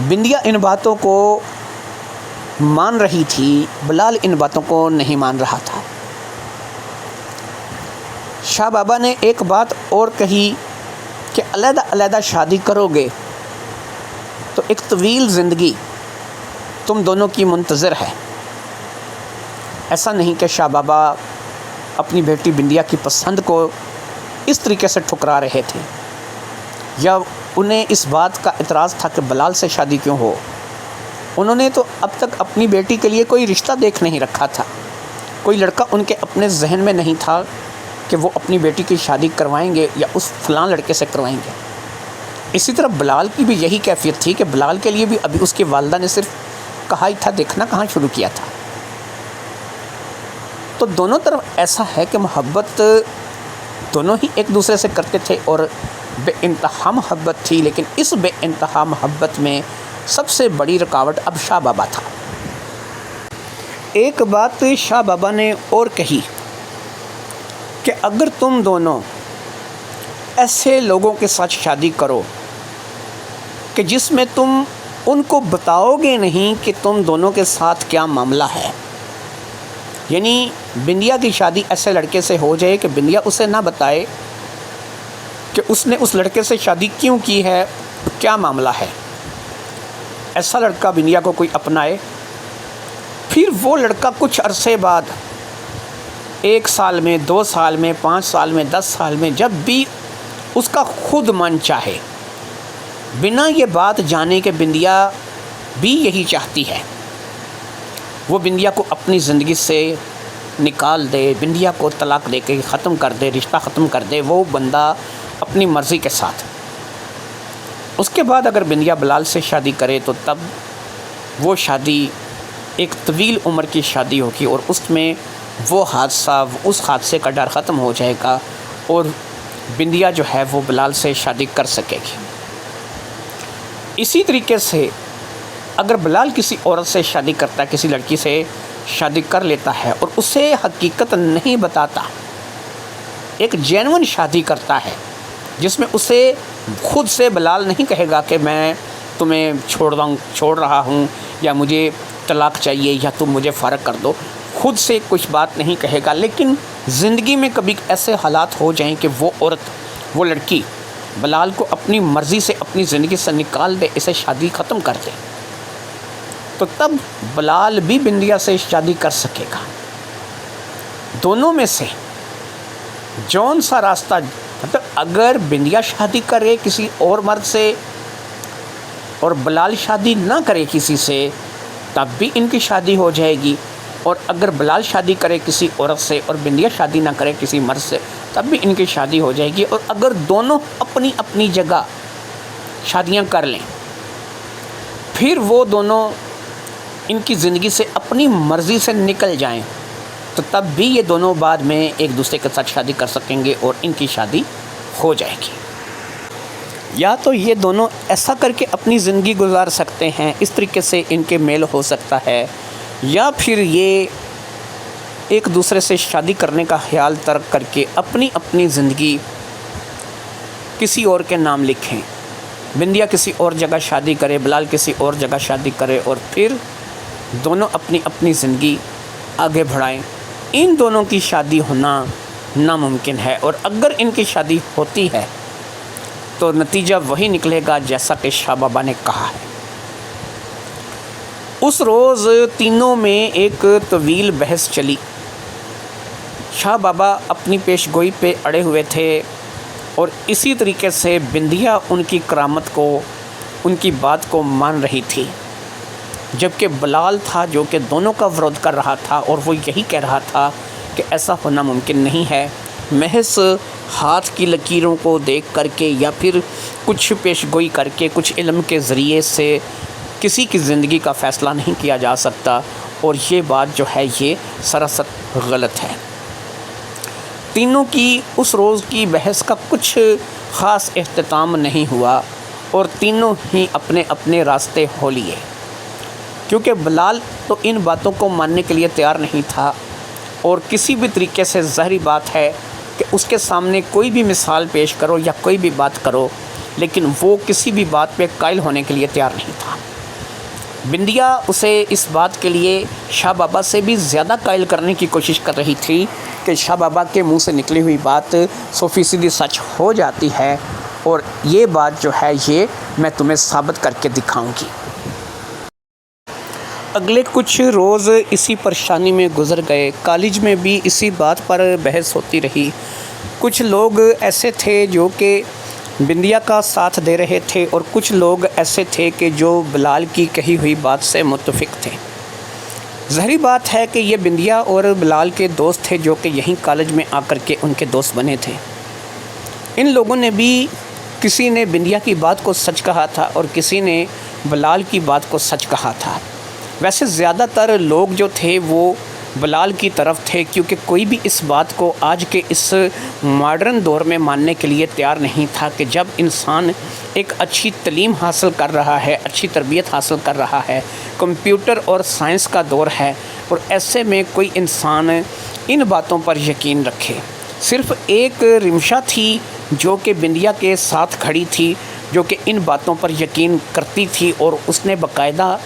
بندیا ان باتوں کو مان رہی تھی، بلال ان باتوں کو نہیں مان رہا تھا. شاہ بابا نے ایک بات اور کہی کہ علیحدہ علیحدہ شادی کرو گے تو ایک طویل زندگی تم دونوں کی منتظر ہے. ایسا نہیں کہ شاہ بابا اپنی بیٹی بندیا کی پسند کو اس طریقے سے ٹھکرا رہے تھے یا انہیں اس بات کا اعتراض تھا کہ بلال سے شادی کیوں ہو. انہوں نے تو اب تک اپنی بیٹی کے لیے کوئی رشتہ دیکھ نہیں رکھا تھا، کوئی لڑکا ان کے اپنے ذہن میں نہیں تھا کہ وہ اپنی بیٹی کی شادی کروائیں گے یا اس فلاں لڑکے سے کروائیں گے. اسی طرح بلال کی بھی یہی کیفیت تھی کہ بلال کے لیے بھی ابھی اس کی والدہ نے صرف کہا ہی تھا، دیکھنا کہاں شروع کیا تھا. تو دونوں طرف ایسا ہے کہ محبت دونوں ہی ایک دوسرے سے کرتے تھے اور بے انتہا محبت تھی، لیکن اس بے انتہا محبت میں سب سے بڑی رکاوٹ اب شاہ بابا تھا. ایک بات شاہ بابا نے اور کہی کہ اگر تم دونوں ایسے لوگوں کے ساتھ شادی کرو کہ جس میں تم ان کو بتاؤ گے نہیں کہ تم دونوں کے ساتھ کیا معاملہ ہے، یعنی بندیا کی شادی ایسے لڑکے سے ہو جائے کہ بندیا اسے نہ بتائے کہ اس نے اس لڑکے سے شادی کیوں کی ہے، کیا معاملہ ہے۔ ایسا لڑکا بندیا کو کوئی اپنائے، پھر وہ لڑکا کچھ عرصے بعد 1 سال میں، 2 سال میں، 5 سال میں، 10 سال میں، جب بھی اس کا خود من چاہے، بنا یہ بات جانے کہ بندیا بھی یہی چاہتی ہے، وہ بندیا کو اپنی زندگی سے نکال دے، بندیا کو طلاق دے کے ختم کر دے، رشتہ ختم کر دے، وہ بندہ اپنی مرضی کے ساتھ۔ اس کے بعد اگر بندیا بلال سے شادی کرے تو تب وہ شادی ایک طویل عمر کی شادی ہوگی، اور اس میں وہ حادثہ، اس حادثے کا ڈر ختم ہو جائے گا، اور بندیا جو ہے وہ بلال سے شادی کر سکے گی۔ اسی طریقے سے اگر بلال کسی عورت سے شادی کرتا ہے، کسی لڑکی سے شادی کر لیتا ہے اور اسے حقیقت نہیں بتاتا، ایک جینون شادی کرتا ہے جس میں اسے خود سے بلال نہیں کہے گا کہ میں تمہیں چھوڑ رہا ہوں یا مجھے طلاق چاہیے یا تم مجھے فارغ کر دو، خود سے کچھ بات نہیں کہے گا، لیکن زندگی میں کبھی ایسے حالات ہو جائیں کہ وہ عورت، وہ لڑکی بلال کو اپنی مرضی سے اپنی زندگی سے نکال دے، اسے شادی ختم کر دے، تو تب بلال بھی بندیا سے شادی کر سکے گا۔ دونوں میں سے جون سا راستہ، مطلب اگر بندیا شادی کرے کسی اور مرد سے اور بلال شادی نہ کرے کسی سے، تب بھی ان کی شادی ہو جائے گی، اور اگر بلال شادی کرے کسی عورت سے اور بندیا شادی نہ کرے کسی مرد سے، تب بھی ان کی شادی ہو جائے گی۔ اور اگر دونوں اپنی اپنی جگہ شادیاں کر لیں، پھر وہ دونوں ان کی زندگی سے اپنی مرضی سے نکل جائیں، تو تب بھی یہ دونوں بعد میں ایک دوسرے کے ساتھ شادی کر سکیں گے اور ان کی شادی ہو جائے گی۔ یا تو یہ دونوں ایسا کر کے اپنی زندگی گزار سکتے ہیں، اس طریقے سے ان کے میل ہو سکتا ہے، یا پھر یہ ایک دوسرے سے شادی کرنے کا خیال ترک کر کے اپنی اپنی زندگی کسی اور کے نام لکھیں، بندیا کسی اور جگہ شادی کرے، بلال کسی اور جگہ شادی کرے، اور پھر دونوں اپنی اپنی زندگی آگے بڑھائیں۔ ان دونوں کی شادی ہونا ناممکن ہے، اور اگر ان کی شادی ہوتی ہے تو نتیجہ وہی نکلے گا جیسا کہ شاہ بابا نے کہا ہے۔ اس روز تینوں میں ایک طویل بحث چلی۔ شاہ بابا اپنی پیش گوئی پہ اڑے ہوئے تھے، اور اسی طریقے سے بندیا ان کی کرامت کو، ان کی بات کو مان رہی تھی، جبکہ بلال تھا جو کہ دونوں کا ورود کر رہا تھا، اور وہ یہی کہہ رہا تھا کہ ایسا ہونا ممکن نہیں ہے، محض ہاتھ کی لکیروں کو دیکھ کر کے یا پھر کچھ پیش گوئی کر کے، کچھ علم کے ذریعے سے کسی کی زندگی کا فیصلہ نہیں کیا جا سکتا، اور یہ بات جو ہے یہ سراسر غلط ہے۔ تینوں کی اس روز کی بحث کا کچھ خاص اختتام نہیں ہوا، اور تینوں ہی اپنے اپنے راستے ہو لیے، کیونکہ بلال تو ان باتوں کو ماننے کے لیے تیار نہیں تھا، اور کسی بھی طریقے سے ظاہری بات ہے کہ اس کے سامنے کوئی بھی مثال پیش کرو یا کوئی بھی بات کرو، لیکن وہ کسی بھی بات پہ قائل ہونے کے لیے تیار نہیں تھا۔ بندیا اسے اس بات کے لیے شاہ بابا سے بھی زیادہ قائل کرنے کی کوشش کر رہی تھی کہ شاہ بابا کے منہ سے نکلی ہوئی بات 100% سچ ہو جاتی ہے، اور یہ بات جو ہے یہ میں تمہیں ثابت کر کے دکھاؤں گی۔ اگلے کچھ روز اسی پریشانی میں گزر گئے، کالج میں بھی اسی بات پر بحث ہوتی رہی۔ کچھ لوگ ایسے تھے جو کہ بندیا کا ساتھ دے رہے تھے، اور کچھ لوگ ایسے تھے کہ جو بلال کی کہی ہوئی بات سے متفق تھے۔ ظاہری بات ہے کہ یہ بندیا اور بلال کے دوست تھے جو کہ یہیں کالج میں آ کر کے ان کے دوست بنے تھے۔ ان لوگوں نے بھی، کسی نے بندیا کی بات کو سچ کہا تھا اور کسی نے بلال کی بات کو سچ کہا تھا۔ ویسے زیادہ تر لوگ جو تھے وہ بلال کی طرف تھے، کیونکہ کوئی بھی اس بات کو آج کے اس ماڈرن دور میں ماننے کے لیے تیار نہیں تھا کہ جب انسان ایک اچھی تعلیم حاصل کر رہا ہے، اچھی تربیت حاصل کر رہا ہے، کمپیوٹر اور سائنس کا دور ہے، اور ایسے میں کوئی انسان ان باتوں پر یقین رکھے۔ صرف ایک رمشا تھی جو کہ بندیا کے ساتھ کھڑی تھی، جو کہ ان باتوں پر یقین کرتی تھی، اور اس نے باقاعدہ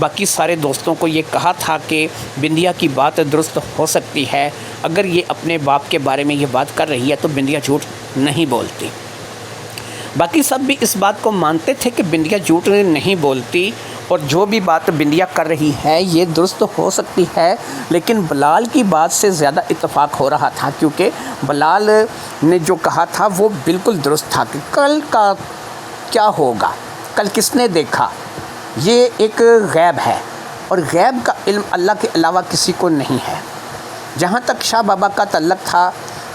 باقی سارے دوستوں کو یہ کہا تھا کہ بندیا کی بات درست ہو سکتی ہے، اگر یہ اپنے باپ کے بارے میں یہ بات کر رہی ہے تو بندیا جھوٹ نہیں بولتی۔ باقی سب بھی اس بات کو مانتے تھے کہ بندیا جھوٹ نہیں بولتی، اور جو بھی بات بندیا کر رہی ہے یہ درست ہو سکتی ہے، لیکن بلال کی بات سے زیادہ اتفاق ہو رہا تھا، کیونکہ بلال نے جو کہا تھا وہ بالکل درست تھا کہ کل کا کیا ہوگا، کل کس نے دیکھا، یہ ایک غیب ہے، اور غیب کا علم اللہ کے علاوہ کسی کو نہیں ہے۔ جہاں تک شاہ بابا کا تعلق تھا،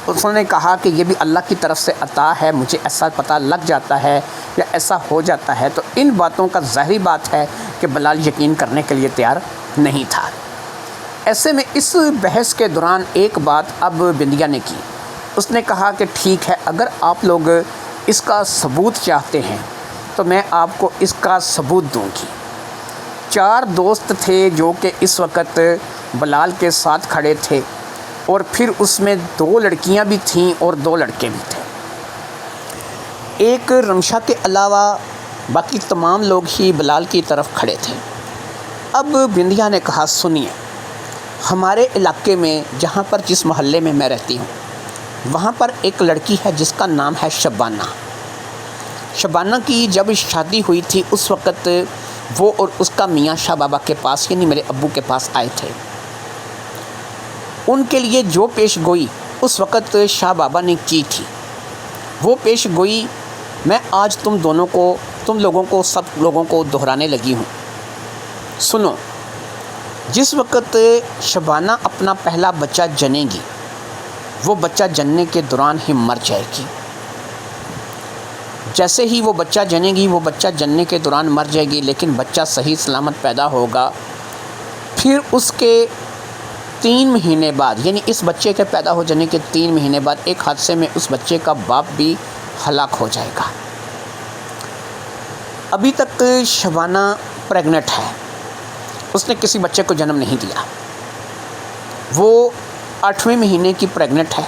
انہوں نے کہا کہ یہ بھی اللہ کی طرف سے عطا ہے، مجھے ایسا پتہ لگ جاتا ہے یا ایسا ہو جاتا ہے، تو ان باتوں کا ظاہری بات ہے کہ بلال یقین کرنے کے لیے تیار نہیں تھا۔ ایسے میں اس بحث کے دوران ایک بات اب بندیا نے کی، اس نے کہا کہ ٹھیک ہے، اگر آپ لوگ اس کا ثبوت چاہتے ہیں تو میں آپ کو اس کا ثبوت دوں گی۔ 4 دوست تھے جو کہ اس وقت بلال کے ساتھ کھڑے تھے، اور پھر اس میں 2 لڑکیاں بھی تھیں اور 2 لڑکے بھی تھے۔ ایک رمشا کے علاوہ باقی تمام لوگ ہی بلال کی طرف کھڑے تھے۔ اب بندیا نے کہا سنیے، ہمارے علاقے میں جہاں پر جس محلے میں میں رہتی ہوں وہاں پر ایک لڑکی ہے جس کا نام ہے شبانہ۔ شبانہ کی جب شادی ہوئی تھی اس وقت وہ اور اس کا میاں شاہ بابا کے پاس یعنی میرے ابو کے پاس آئے تھے۔ ان کے لیے جو پیش گوئی اس وقت شاہ بابا نے کی تھی وہ پیش گوئی میں آج تم لوگوں کو سب لوگوں کو دہرانے لگی ہوں۔ سنو، جس وقت شبانہ اپنا پہلا بچہ جنے گی وہ بچہ جننے کے دوران ہی مر جائے گی۔ جیسے ہی وہ بچہ جنے گی وہ بچہ جننے کے دوران مر جائے گی، لیکن بچہ صحیح سلامت پیدا ہوگا۔ پھر اس کے 3 مہینے بعد یعنی اس بچے کے پیدا ہو جانے کے 3 مہینے بعد ایک حادثے میں اس بچے کا باپ بھی ہلاک ہو جائے گا۔ ابھی تک شبانہ پریگننٹ ہے، اس نے کسی بچے کو جنم نہیں دیا، وہ 8ویں مہینے کی پریگننٹ ہے۔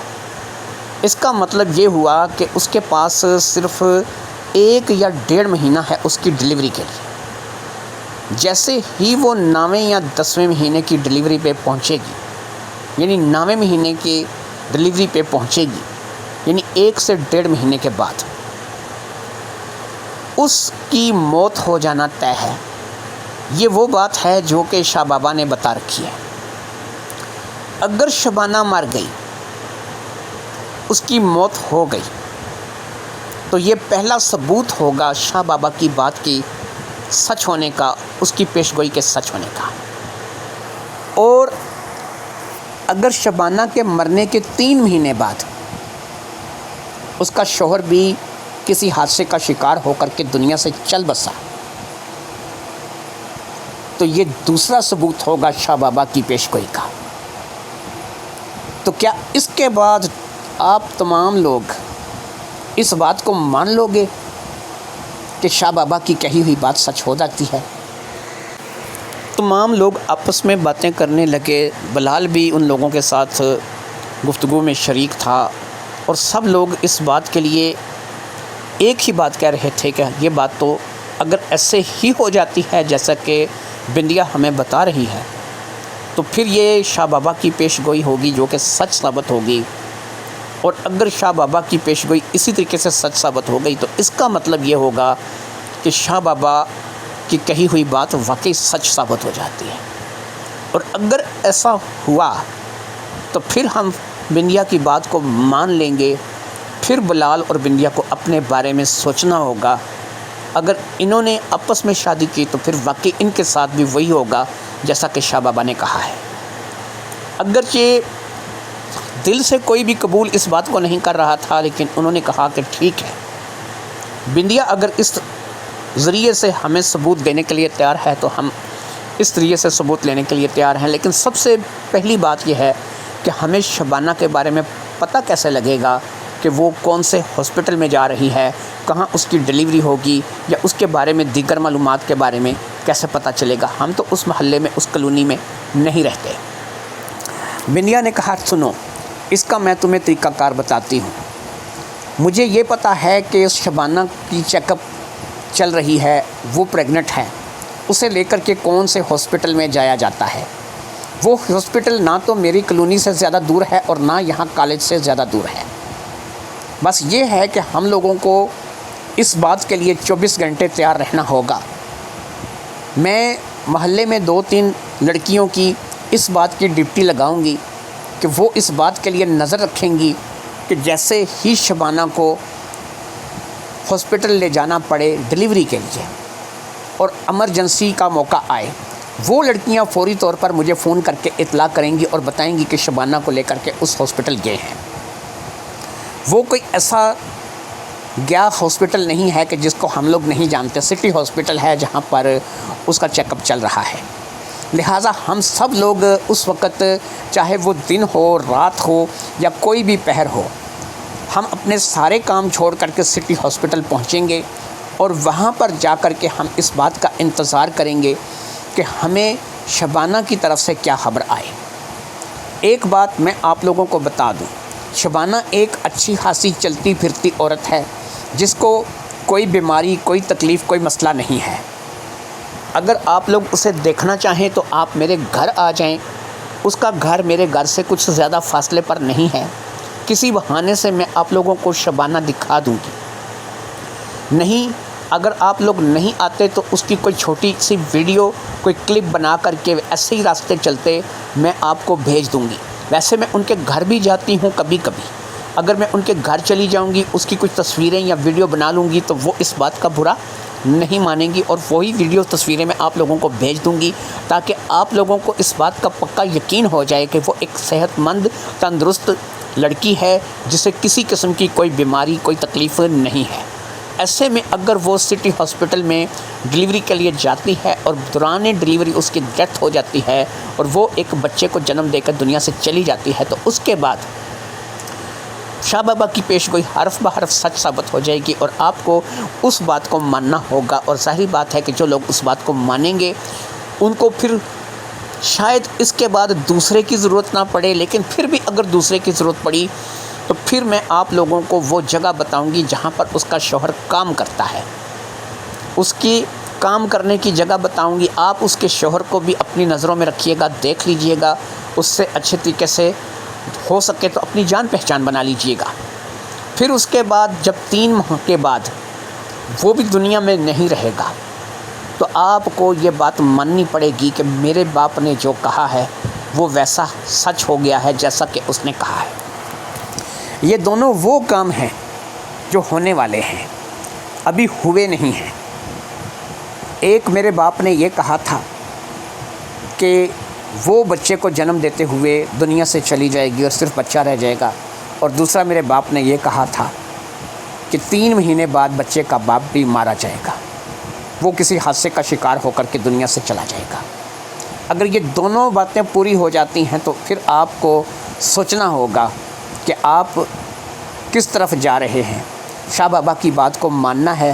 اس کا مطلب یہ ہوا کہ اس کے پاس صرف 1 یا 1.5 مہینہ ہے اس کی ڈیلیوری کے لیے۔ جیسے ہی وہ 9ویں یا 10ویں مہینے کی ڈیلیوری پہ پہنچے گی، یعنی 9ویں مہینے کی ڈیلیوری پہ پہنچے گی، یعنی 1 سے 1.5 مہینے کے بعد اس کی موت ہو جانا طے ہے۔ یہ وہ بات ہے جو کہ شاہ بابا نے بتا رکھی ہے۔ اگر شبانہ مر گئی، اس کی موت ہو گئی، تو یہ پہلا ثبوت ہوگا شاہ بابا کی بات کی سچ ہونے کا، اس کی پیشگوئی کے سچ ہونے کا۔ اور اگر شبانہ کے مرنے کے 3 مہینے بعد اس کا شوہر بھی کسی حادثے کا شکار ہو کر کے دنیا سے چل بسا، تو یہ دوسرا ثبوت ہوگا شاہ بابا کی پیشگوئی کا۔ تو کیا اس کے بعد آپ تمام لوگ اس بات کو مان لو گے کہ شاہ بابا کی کہی ہوئی بات سچ ہو جاتی ہے؟ تمام لوگ آپس میں باتیں کرنے لگے، بلال بھی ان لوگوں کے ساتھ گفتگو میں شریک تھا، اور سب لوگ اس بات کے لیے ایک ہی بات کہہ رہے تھے کہ یہ بات تو اگر ایسے ہی ہو جاتی ہے جیسا کہ بندیا ہمیں بتا رہی ہے، تو پھر یہ شاہ بابا کی پیشگوئی ہوگی جو کہ سچ ثابت ہوگی۔ اور اگر شاہ بابا کی پیشگوئی اسی طریقے سے سچ ثابت ہو گئی تو اس کا مطلب یہ ہوگا کہ شاہ بابا کی کہی ہوئی بات واقعی سچ ثابت ہو جاتی ہے۔ اور اگر ایسا ہوا تو پھر ہم بندیا کی بات کو مان لیں گے، پھر بلال اور بندیا کو اپنے بارے میں سوچنا ہوگا۔ اگر انہوں نے آپس میں شادی کی تو پھر واقعی ان کے ساتھ بھی وہی ہوگا جیسا کہ شاہ بابا نے کہا ہے۔ اگرچہ دل سے کوئی بھی قبول اس بات کو نہیں کر رہا تھا، لیکن انہوں نے کہا کہ ٹھیک ہے، بندیا اگر اس ذریعے سے ہمیں ثبوت دینے کے لیے تیار ہے تو ہم اس ذریعے سے ثبوت لینے کے لیے تیار ہیں، لیکن سب سے پہلی بات یہ ہے کہ ہمیں شبانہ کے بارے میں پتہ کیسے لگے گا کہ وہ کون سے ہاسپٹل میں جا رہی ہے، کہاں اس کی ڈیلیوری ہوگی، یا اس کے بارے میں دیگر معلومات کے بارے میں کیسے پتہ چلے گا؟ ہم تو اس محلے میں اس کالونی میں نہیں رہتے۔ بندیا نے کہا سنو، اس کا میں تمہیں طریقہ کار بتاتی ہوں۔ مجھے یہ پتہ ہے کہ شبانہ کی چیک اپ چل رہی ہے، وہ پریگننٹ ہے، اسے لے کر کے کون سے ہاسپٹل میں جایا جاتا ہے۔ وہ ہاسپٹل نہ تو میری کالونی سے زیادہ دور ہے اور نہ یہاں کالج سے زیادہ دور ہے۔ بس یہ ہے کہ ہم لوگوں کو اس بات کے لیے 24 گھنٹے تیار رہنا ہوگا۔ میں محلے میں 2-3 لڑکیوں کی اس بات کی ڈپٹی لگاؤں گی کہ وہ اس بات کے لیے نظر رکھیں گی کہ جیسے ہی شبانہ کو ہاسپٹل لے جانا پڑے ڈیلیوری کے لیے اور ایمرجنسی کا موقع آئے، وہ لڑکیاں فوری طور پر مجھے فون کر کے اطلاع کریں گی اور بتائیں گی کہ شبانہ کو لے کر کے اس ہاسپٹل گئے ہیں۔ وہ کوئی ایسا گیا ہاسپٹل نہیں ہے کہ جس کو ہم لوگ نہیں جانتے، سٹی ہاسپٹل ہے جہاں پر اس کا چیک اپ چل رہا ہے۔ لہٰذا ہم سب لوگ اس وقت، چاہے وہ دن ہو، رات ہو یا کوئی بھی پہر ہو، ہم اپنے سارے کام چھوڑ کر کے سٹی ہاسپٹل پہنچیں گے اور وہاں پر جا کر کے ہم اس بات کا انتظار کریں گے کہ ہمیں شبانہ کی طرف سے کیا خبر آئے۔ ایک بات میں آپ لوگوں کو بتا دوں، شبانہ ایک اچھی خاصی چلتی پھرتی عورت ہے جس کو کوئی بیماری، کوئی تکلیف، کوئی مسئلہ نہیں ہے۔ اگر آپ لوگ اسے دیکھنا چاہیں تو آپ میرے گھر آ جائیں۔ اس کا گھر میرے گھر سے کچھ زیادہ فاصلے پر نہیں ہے۔ کسی بہانے سے میں آپ لوگوں کو شبانہ دکھا دوں گی۔ نہیں، اگر آپ لوگ نہیں آتے تو اس کی کوئی چھوٹی سی ویڈیو، کوئی کلپ بنا کر کے ایسے ہی راستے چلتے میں آپ کو بھیج دوں گی۔ ویسے میں ان کے گھر بھی جاتی ہوں کبھی کبھی۔ اگر میں ان کے گھر چلی جاؤں گی، اس کی کچھ تصویریں یا ویڈیو بنا لوں گی تو وہ اس بات کا برا نہیں مانیں گی اور وہی ویڈیو تصویریں میں آپ لوگوں کو بھیج دوں گی تاکہ آپ لوگوں کو اس بات کا پکا یقین ہو جائے کہ وہ ایک صحت مند، تندرست لڑکی ہے جسے کسی قسم کی کوئی بیماری، کوئی تکلیف نہیں ہے۔ ایسے میں اگر وہ سٹی ہاسپٹل میں ڈیلیوری کے لیے جاتی ہے اور دوران ڈیلیوری اس کی ڈیتھ ہو جاتی ہے اور وہ ایک بچے کو جنم دے کر دنیا سے چلی جاتی ہے تو اس کے بعد شاہ بابا کی پیش گوئی حرف بحرف سچ ثابت ہو جائے گی اور آپ کو اس بات کو ماننا ہوگا۔ اور ظاہری بات ہے کہ جو لوگ اس بات کو مانیں گے ان کو پھر شاید اس کے بعد دوسرے کی ضرورت نہ پڑے، لیکن پھر بھی اگر دوسرے کی ضرورت پڑی تو پھر میں آپ لوگوں کو وہ جگہ بتاؤں گی جہاں پر اس کا شوہر کام کرتا ہے۔ اس کی کام کرنے کی جگہ بتاؤں گی۔ آپ اس کے شوہر کو بھی اپنی نظروں میں رکھیے گا، دیکھ لیجئے گا، اس سے اچھے طریقے سے ہو سکے تو اپنی جان پہچان بنا لیجئے گا۔ پھر اس کے بعد جب 3 ماہ کے بعد وہ بھی دنیا میں نہیں رہے گا تو آپ کو یہ بات ماننی پڑے گی کہ میرے باپ نے جو کہا ہے وہ ویسا سچ ہو گیا ہے جیسا کہ اس نے کہا ہے۔ یہ دونوں وہ کام ہیں جو ہونے والے ہیں، ابھی ہوئے نہیں ہیں۔ ایک میرے باپ نے یہ کہا تھا کہ وہ بچے کو جنم دیتے ہوئے دنیا سے چلی جائے گی اور صرف بچہ رہ جائے گا، اور دوسرا میرے باپ نے یہ کہا تھا کہ 3 مہینے بعد بچے کا باپ بھی مارا جائے گا، وہ کسی حادثے کا شکار ہو کر کے دنیا سے چلا جائے گا۔ اگر یہ دونوں باتیں پوری ہو جاتی ہیں تو پھر آپ کو سوچنا ہوگا کہ آپ کس طرف جا رہے ہیں، شاہ بابا کی بات کو ماننا ہے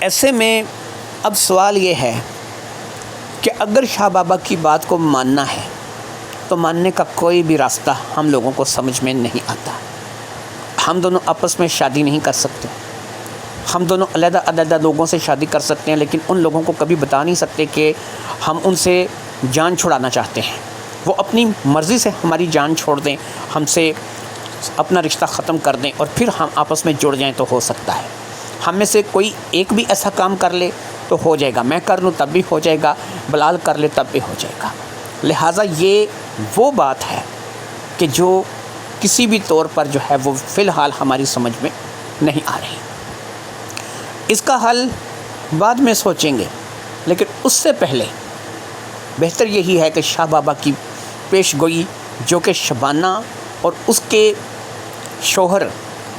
ایسے میں اب سوال یہ ہے کہ اگر شاہ بابا کی بات کو ماننا ہے تو ماننے کا کوئی بھی راستہ ہم لوگوں کو سمجھ میں نہیں آتا۔ ہم دونوں آپس میں شادی نہیں کر سکتے، ہم دونوں علیحدہ علیحدہ لوگوں سے شادی کر سکتے ہیں لیکن ان لوگوں کو کبھی بتا نہیں سکتے کہ ہم ان سے جان چھڑانا چاہتے ہیں۔ وہ اپنی مرضی سے ہماری جان چھوڑ دیں، ہم سے اپنا رشتہ ختم کر دیں اور پھر ہم آپس میں جڑ جائیں تو ہو سکتا ہے۔ ہم میں سے کوئی ایک بھی ایسا کام کر لے تو ہو جائے گا، میں کر لوں تب بھی ہو جائے گا، بلال کر لے تب بھی ہو جائے گا۔ لہٰذا یہ وہ بات ہے کہ جو کسی بھی طور پر جو ہے وہ فی الحال ہماری سمجھ میں نہیں آ رہی۔ اس کا حل بعد میں سوچیں گے، لیکن اس سے پہلے بہتر یہی ہے کہ شاہ بابا کی پیش گوئی جو کہ شبانہ اور اس کے شوہر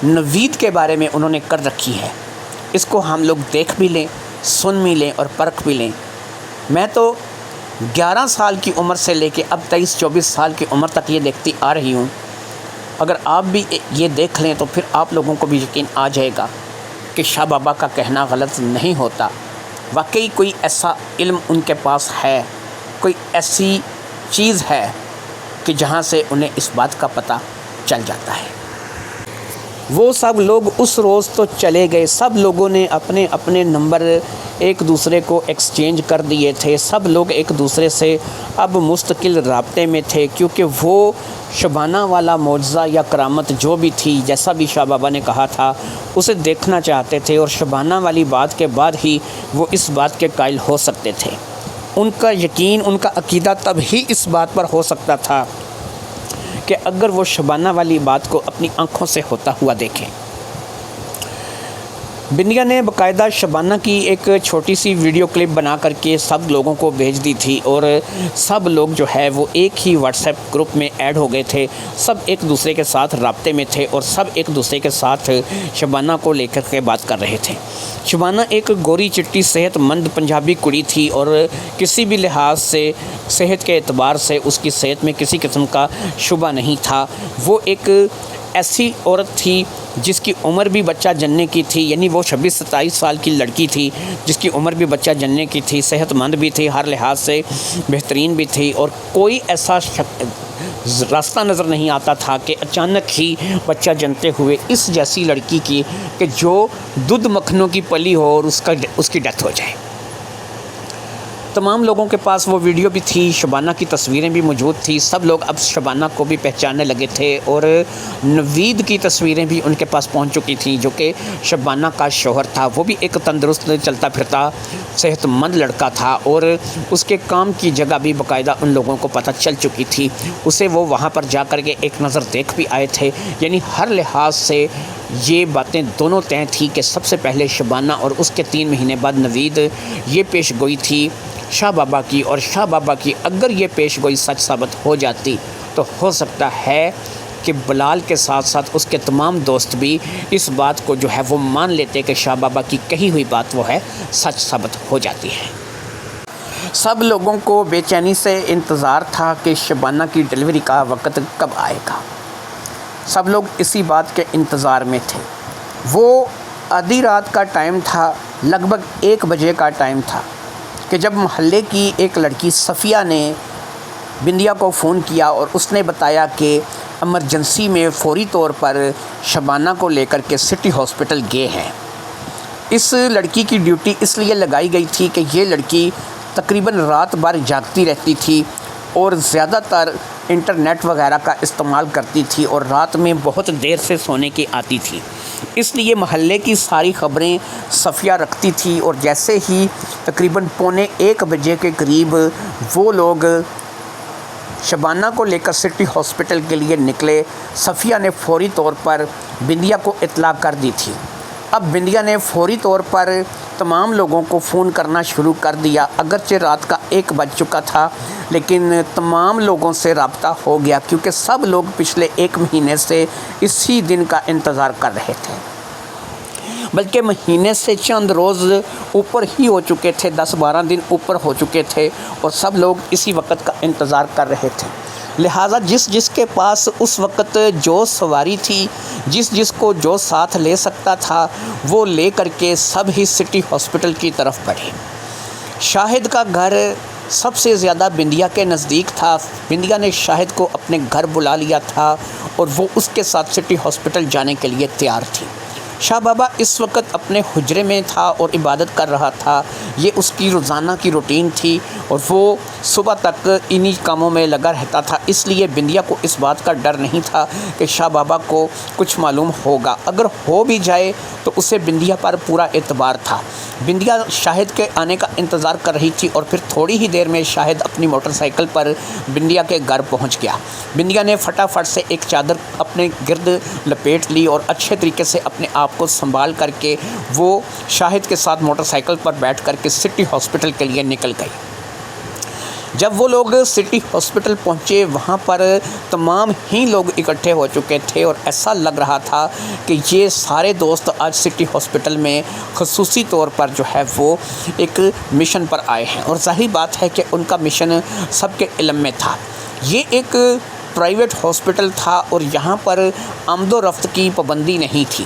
نوید کے بارے میں انہوں نے کر رکھی ہے، اس کو ہم لوگ دیکھ بھی لیں، سن بھی لیں اور پرکھ بھی لیں۔ میں تو 11 سال کی عمر سے لے کے اب 23-24 سال کی عمر تک یہ دیکھتی آ رہی ہوں۔ اگر آپ بھی یہ دیکھ لیں تو پھر آپ لوگوں کو بھی یقین آ جائے گا کہ شاہ بابا کا کہنا غلط نہیں ہوتا۔ واقعی کوئی ایسا علم ان کے پاس ہے، کوئی ایسی چیز ہے کہ جہاں سے انہیں اس بات کا پتہ چل جاتا ہے۔ وہ سب لوگ اس روز تو چلے گئے، سب لوگوں نے اپنے اپنے نمبر ایک دوسرے کو ایکسچینج کر دیے تھے، سب لوگ ایک دوسرے سے اب مستقل رابطے میں تھے، کیونکہ وہ شبانہ والا معجزہ یا کرامت جو بھی تھی، جیسا بھی شاہ بابا نے کہا تھا، اسے دیکھنا چاہتے تھے، اور شبانہ والی بات کے بعد ہی وہ اس بات کے قائل ہو سکتے تھے۔ ان کا یقین، ان کا عقیدہ تب ہی اس بات پر ہو سکتا تھا کہ اگر وہ شبانہ والی بات کو اپنی آنکھوں سے ہوتا ہوا دیکھیں۔ بندیا نے باقاعدہ شبانہ کی ایک چھوٹی سی ویڈیو کلپ بنا کر کے سب لوگوں کو بھیج دی تھی، اور سب لوگ جو ہے وہ ایک ہی واٹس ایپ گروپ میں ایڈ ہو گئے تھے، سب ایک دوسرے کے ساتھ رابطے میں تھے، اور سب ایک دوسرے کے ساتھ شبانہ کو لے کر کے بات کر رہے تھے۔ شبانہ ایک گوری چٹی صحت مند پنجابی کڑی تھی، اور کسی بھی لحاظ سے صحت کے اعتبار سے اس کی صحت میں کسی قسم کا شبہ نہیں تھا۔ وہ ایک ایسی عورت تھی جس کی عمر بھی بچہ جننے کی تھی، یعنی وہ 26-27 سال کی لڑکی تھی جس کی عمر بھی بچہ جننے کی تھی، صحت مند بھی تھی، ہر لحاظ سے بہترین بھی تھی، اور کوئی ایسا راستہ نظر نہیں آتا تھا کہ اچانک ہی بچہ جنتے ہوئے اس جیسی لڑکی کی کہ جو دودھ مکھنوں کی پلی ہو اور اس کی ڈیتھ ہو جائے۔ تمام لوگوں کے پاس وہ ویڈیو بھی تھی، شبانہ کی تصویریں بھی موجود تھی، سب لوگ اب شبانہ کو بھی پہچاننے لگے تھے، اور نوید کی تصویریں بھی ان کے پاس پہنچ چکی تھیں جو کہ شبانہ کا شوہر تھا۔ وہ بھی ایک تندرست چلتا پھرتا صحت مند لڑکا تھا، اور اس کے کام کی جگہ بھی باقاعدہ ان لوگوں کو پتہ چل چکی تھی، اسے وہ وہاں پر جا کر کے ایک نظر دیکھ بھی آئے تھے، یعنی ہر لحاظ سے یہ باتیں دونوں طے تھی کہ سب سے پہلے شبانہ اور اس کے 3 مہینے بعد نوید، یہ پیش گوئی تھی شاہ بابا کی، اور شاہ بابا کی اگر یہ پیش گوئی سچ ثابت ہو جاتی تو ہو سکتا ہے کہ بلال کے ساتھ ساتھ اس کے تمام دوست بھی اس بات کو جو ہے وہ مان لیتے کہ شاہ بابا کی کہی ہوئی بات وہ ہے سچ ثابت ہو جاتی ہے۔ سب لوگوں کو بے چینی سے انتظار تھا کہ شبانہ کی ڈیلیوری کا وقت کب آئے گا، سب لوگ اسی بات کے انتظار میں تھے۔ وہ آدھی رات کا ٹائم تھا، لگ بھگ 1 بجے کا ٹائم تھا کہ جب محلے کی ایک لڑکی صفیہ نے بندیا کو فون کیا، اور اس نے بتایا کہ ایمرجنسی میں فوری طور پر شبانہ کو لے کر کے سٹی ہاسپٹل گئے ہیں۔ اس لڑکی کی ڈیوٹی اس لیے لگائی گئی تھی کہ یہ لڑکی تقریباً رات بھر جاگتی رہتی تھی، اور زیادہ تر انٹرنیٹ وغیرہ کا استعمال کرتی تھی، اور رات میں بہت دیر سے سونے کی آتی تھی، اس لیے محلے کی ساری خبریں صفیہ رکھتی تھی۔ اور جیسے ہی تقریباً 1:15 بجے کے قریب وہ لوگ شبانہ کو لے کر سٹی ہاسپٹل کے لیے نکلے، صفیہ نے فوری طور پر بندیا کو اطلاع کر دی تھی۔ اب بندیا نے فوری طور پر تمام لوگوں کو فون کرنا شروع کر دیا، اگرچہ رات کا 1 بج چکا تھا، لیکن تمام لوگوں سے رابطہ ہو گیا، کیونکہ سب لوگ پچھلے 1 مہینے سے اسی دن کا انتظار کر رہے تھے، بلکہ مہینے سے چند روز اوپر ہی ہو چکے تھے، 10-12 دن اوپر ہو چکے تھے، اور سب لوگ اسی وقت کا انتظار کر رہے تھے۔ لہٰذا جس کے پاس اس وقت جو سواری تھی، جس کو جو ساتھ لے سکتا تھا، وہ لے کر کے سب ہی سٹی ہاسپٹل کی طرف بڑھے۔ شاہد کا گھر سب سے زیادہ بندیا کے نزدیک تھا، بندیا نے شاہد کو اپنے گھر بلا لیا تھا، اور وہ اس کے ساتھ سٹی ہاسپٹل جانے کے لیے تیار تھی۔ شاہ بابا اس وقت اپنے حجرے میں تھا اور عبادت کر رہا تھا، یہ اس کی روزانہ کی روٹین تھی، اور وہ صبح تک انہی کاموں میں لگا رہتا تھا، اس لیے بندیا کو اس بات کا ڈر نہیں تھا کہ شاہ بابا کو کچھ معلوم ہوگا، اگر ہو بھی جائے تو اسے بندیا پر پورا اعتبار تھا۔ بندیا شاہد کے آنے کا انتظار کر رہی تھی، اور پھر تھوڑی ہی دیر میں شاہد اپنی موٹر سائیکل پر بندیا کے گھر پہنچ گیا۔ بندیا نے فٹافٹ سے ایک چادر اپنے گرد لپیٹ لی، اور اچھے طریقے سے اپنے آپ کو سنبھال کر کے وہ شاہد کے ساتھ موٹر سائیکل پر بیٹھ کر کے سٹی ہاسپٹل کے لیے نکل گئی۔ جب وہ لوگ سٹی ہاسپٹل پہنچے، وہاں پر تمام ہی لوگ اکٹھے ہو چکے تھے، اور ایسا لگ رہا تھا کہ یہ سارے دوست آج سٹی ہاسپٹل میں خصوصی طور پر جو ہے وہ ایک مشن پر آئے ہیں، اور ظاہری بات ہے کہ ان کا مشن سب کے علم میں تھا۔ یہ ایک پرائیویٹ ہاسپٹل تھا، اور یہاں پر آمد و رفت کی پابندی نہیں تھی۔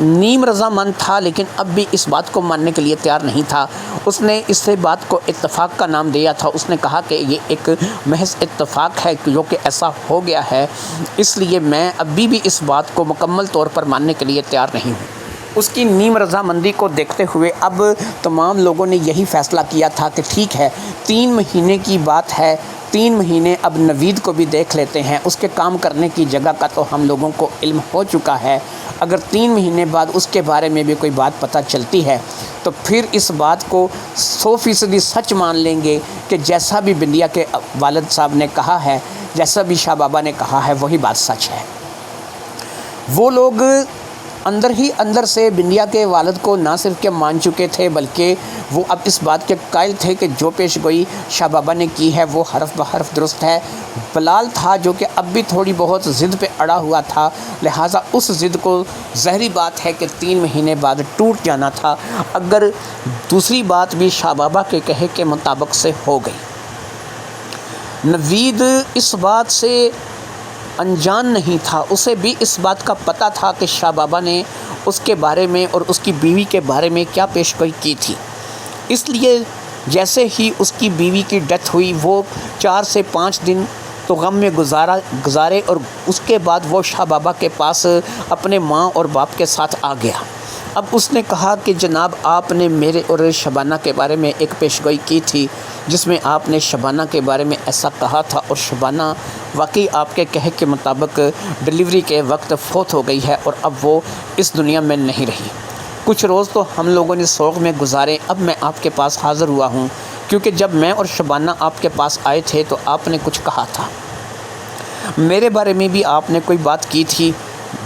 نیم رضامند تھا لیکن اب بھی اس بات کو ماننے کے لیے تیار نہیں تھا۔ اس نے اس سے بات کو اتفاق کا نام دیا تھا۔ اس نے کہا کہ یہ ایک محض اتفاق ہے جو کہ ایسا ہو گیا ہے، اس لیے میں ابھی بھی اس بات کو مکمل طور پر ماننے کے لیے تیار نہیں ہوں۔ اس کی نیم رضامندی کو دیکھتے ہوئے اب تمام لوگوں نے یہی فیصلہ کیا تھا کہ ٹھیک ہے، 3 مہینے کی بات ہے، 3 مہینے اب نوید کو بھی دیکھ لیتے ہیں، اس کے کام کرنے کی جگہ کا تو ہم لوگوں کو علم ہو چکا ہے۔ اگر 3 مہینے بعد اس کے بارے میں بھی کوئی بات پتہ چلتی ہے تو پھر اس بات کو 100% سچ مان لیں گے کہ جیسا بھی بندیا کے والد صاحب نے کہا ہے، جیسا بھی شاہ بابا نے کہا ہے، وہی بات سچ ہے۔ وہ لوگ اندر ہی اندر سے بندیا کے والد کو نہ صرف کہ مان چکے تھے بلکہ وہ اب اس بات کے قائل تھے کہ جو پیش گوئی شاہ بابا نے کی ہے وہ حرف بحرف درست ہے۔ بلال تھا جو کہ اب بھی تھوڑی بہت ضد پہ اڑا ہوا تھا، لہٰذا اس ضد کو ظاہری بات ہے کہ 3 مہینے بعد ٹوٹ جانا تھا اگر دوسری بات بھی شاہ بابا کے کہے کے مطابق سے ہو گئی۔ نوید اس بات سے انجان نہیں تھا، اسے بھی اس بات کا پتہ تھا کہ شاہ بابا نے اس کے بارے میں اور اس کی بیوی کے بارے میں کیا پیش گوئی کی تھی۔ اس لیے جیسے ہی اس کی بیوی کی ڈیتھ ہوئی وہ 4 سے 5 دن تو غم میں گزارے اور اس کے بعد وہ شاہ بابا کے پاس اپنے ماں اور باپ کے ساتھ آ گیا۔ اب اس نے کہا کہ جناب آپ نے میرے اور شبانہ کے بارے میں ایک پیش گوئی کی تھی جس میں آپ نے شبانہ کے بارے میں ایسا کہا تھا اور شبانہ واقعی آپ کے کہے کے مطابق ڈلیوری کے وقت فوت ہو گئی ہے اور اب وہ اس دنیا میں نہیں رہی۔ کچھ روز تو ہم لوگوں نے سوگ میں گزارے، اب میں آپ کے پاس حاضر ہوا ہوں کیونکہ جب میں اور شبانہ آپ کے پاس آئے تھے تو آپ نے کچھ کہا تھا، میرے بارے میں بھی آپ نے کوئی بات کی تھی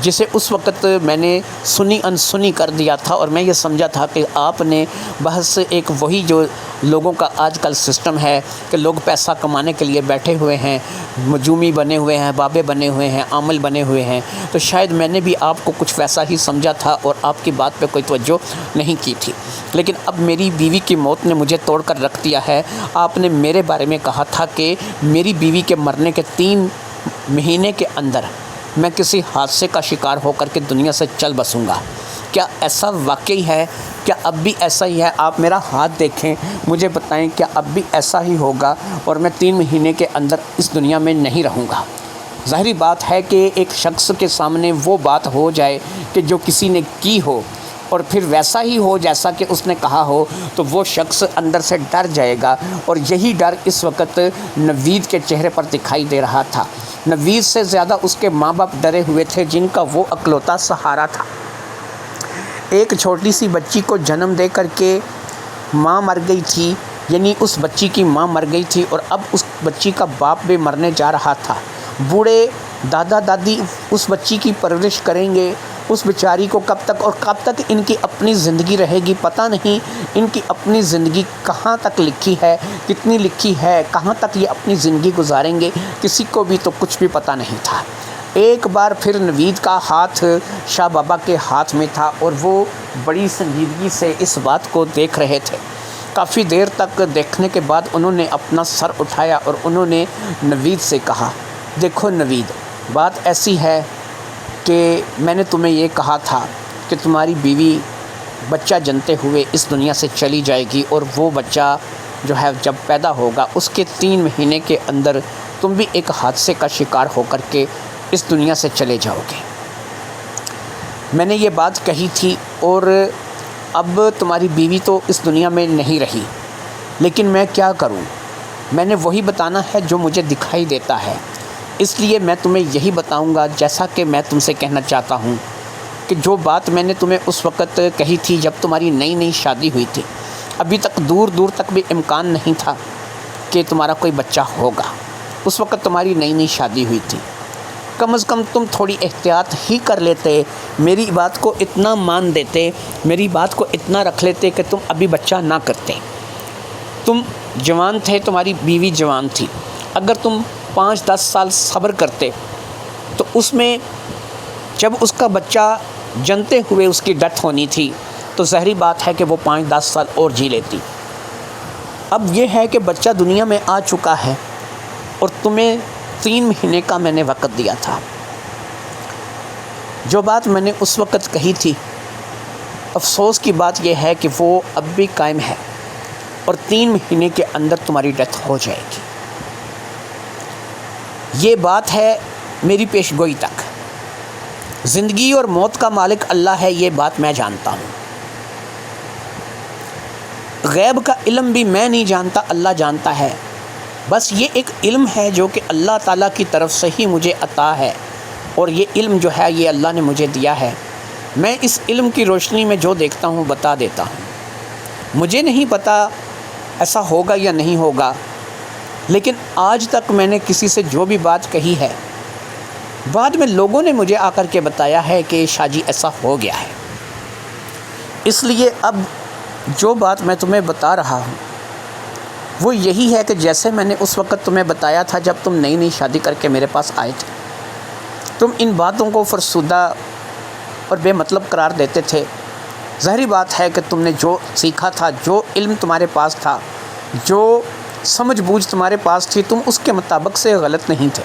جسے اس وقت میں نے سنی انسنی کر دیا تھا اور میں یہ سمجھا تھا کہ آپ نے بحث ایک وہی جو لوگوں کا آج کل سسٹم ہے کہ لوگ پیسہ کمانے کے لیے بیٹھے ہوئے ہیں، مجومی بنے ہوئے ہیں، بابے بنے ہوئے ہیں، عامل بنے ہوئے ہیں، تو شاید میں نے بھی آپ کو کچھ ویسا ہی سمجھا تھا اور آپ کی بات پہ کوئی توجہ نہیں کی تھی۔ لیکن اب میری بیوی کی موت نے مجھے توڑ کر رکھ دیا ہے۔ آپ نے میرے بارے میں کہا تھا کہ میری بیوی کے مرنے کے 3 مہینے کے اندر میں کسی حادثے کا شکار ہو کر کے دنیا سے چل بسوں گا۔ کیا ایسا واقعی ہے؟ کیا اب بھی ایسا ہی ہے؟ آپ میرا ہاتھ دیکھیں، مجھے بتائیں کیا اب بھی ایسا ہی ہوگا اور میں 3 مہینے کے اندر اس دنیا میں نہیں رہوں گا؟ ظاہری بات ہے کہ ایک شخص کے سامنے وہ بات ہو جائے کہ جو کسی نے کی ہو اور پھر ویسا ہی ہو جیسا کہ اس نے کہا ہو تو وہ شخص اندر سے ڈر جائے گا، اور یہی ڈر اس وقت نوید کے چہرے پر دکھائی دے رہا تھا۔ نوید سے زیادہ اس کے ماں باپ ڈرے ہوئے تھے جن کا وہ اکلوتا سہارا تھا۔ ایک چھوٹی سی بچی کو جنم دے کر کے ماں مر گئی تھی، یعنی اس بچی کی ماں مر گئی تھی اور اب اس بچی کا باپ بھی مرنے جا رہا تھا۔ بوڑھے دادا دادی اس بچی کی پرورش کریں گے، اس بیچاری کو کب تک ان کی اپنی زندگی رہے گی پتہ نہیں۔ ان کی اپنی زندگی کہاں تک لکھی ہے، کتنی لکھی ہے، کہاں تک یہ اپنی زندگی گزاریں گے، کسی کو بھی تو کچھ بھی پتہ نہیں تھا۔ ایک بار پھر نوید کا ہاتھ شاہ بابا کے ہاتھ میں تھا اور وہ بڑی سنجیدگی سے اس بات کو دیکھ رہے تھے۔ کافی دیر تک دیکھنے کے بعد انہوں نے اپنا سر اٹھایا اور انہوں نے نوید سے کہا، دیکھو نوید، بات ایسی ہے کہ میں نے تمہیں یہ کہا تھا کہ تمہاری بیوی بچہ جنتے ہوئے اس دنیا سے چلی جائے گی اور وہ بچہ جو ہے جب پیدا ہوگا اس کے 3 مہینے کے اندر تم بھی ایک حادثے کا شکار ہو کر کے اس دنیا سے چلے جاؤ گے۔ میں نے یہ بات کہی تھی اور اب تمہاری بیوی تو اس دنیا میں نہیں رہی، لیکن میں کیا کروں؟ میں نے وہی بتانا ہے جو مجھے دکھائی دیتا ہے، اس لیے میں تمہیں یہی بتاؤں گا جیسا کہ میں تم سے کہنا چاہتا ہوں کہ جو بات میں نے تمہیں اس وقت کہی تھی جب تمہاری نئی شادی ہوئی تھی، ابھی تک دور تک بھی امکان نہیں تھا کہ تمہارا کوئی بچہ ہوگا۔ اس وقت تمہاری نئی شادی ہوئی تھی، کم از کم تم تھوڑی احتیاط ہی کر لیتے، میری بات کو اتنا مان دیتے، میری بات کو اتنا رکھ لیتے کہ تم ابھی بچہ نہ کرتے۔ تم جوان تھے، تمہاری بیوی جوان تھی، اگر تم 5-10 سال صبر کرتے تو اس میں جب اس کا بچہ جنتے ہوئے اس کی ڈیتھ ہونی تھی تو ظاہری بات ہے کہ وہ 5-10 سال اور جی لیتی۔ اب یہ ہے کہ بچہ دنیا میں آ چکا ہے اور تمہیں 3 مہینے کا میں نے وقت دیا تھا۔ جو بات میں نے اس وقت کہی تھی افسوس کی بات یہ ہے کہ وہ اب بھی قائم ہے اور 3 مہینے کے اندر تمہاری ڈیتھ ہو جائے گی۔ یہ بات ہے میری پیش گوئی تک۔ زندگی اور موت کا مالک اللہ ہے، یہ بات میں جانتا ہوں۔ غیب کا علم بھی میں نہیں جانتا، اللہ جانتا ہے۔ بس یہ ایک علم ہے جو کہ اللہ تعالیٰ کی طرف سے ہی مجھے عطا ہے، اور یہ علم جو ہے یہ اللہ نے مجھے دیا ہے۔ میں اس علم کی روشنی میں جو دیکھتا ہوں بتا دیتا ہوں۔ مجھے نہیں پتا ایسا ہوگا یا نہیں ہوگا، لیکن آج تک میں نے کسی سے جو بھی بات کہی ہے، بعد میں لوگوں نے مجھے آ کر کے بتایا ہے کہ شاہ جی ایسا ہو گیا ہے۔ اس لیے اب جو بات میں تمہیں بتا رہا ہوں وہ یہی ہے کہ جیسے میں نے اس وقت تمہیں بتایا تھا جب تم نئی شادی کر کے میرے پاس آئے تھے، تم ان باتوں کو فرسودہ اور بے مطلب قرار دیتے تھے۔ ظاہری بات ہے کہ تم نے جو سیکھا تھا، جو علم تمہارے پاس تھا، جو سمجھ بوجھ تمہارے پاس تھی، تم اس کے مطابق سے غلط نہیں تھے۔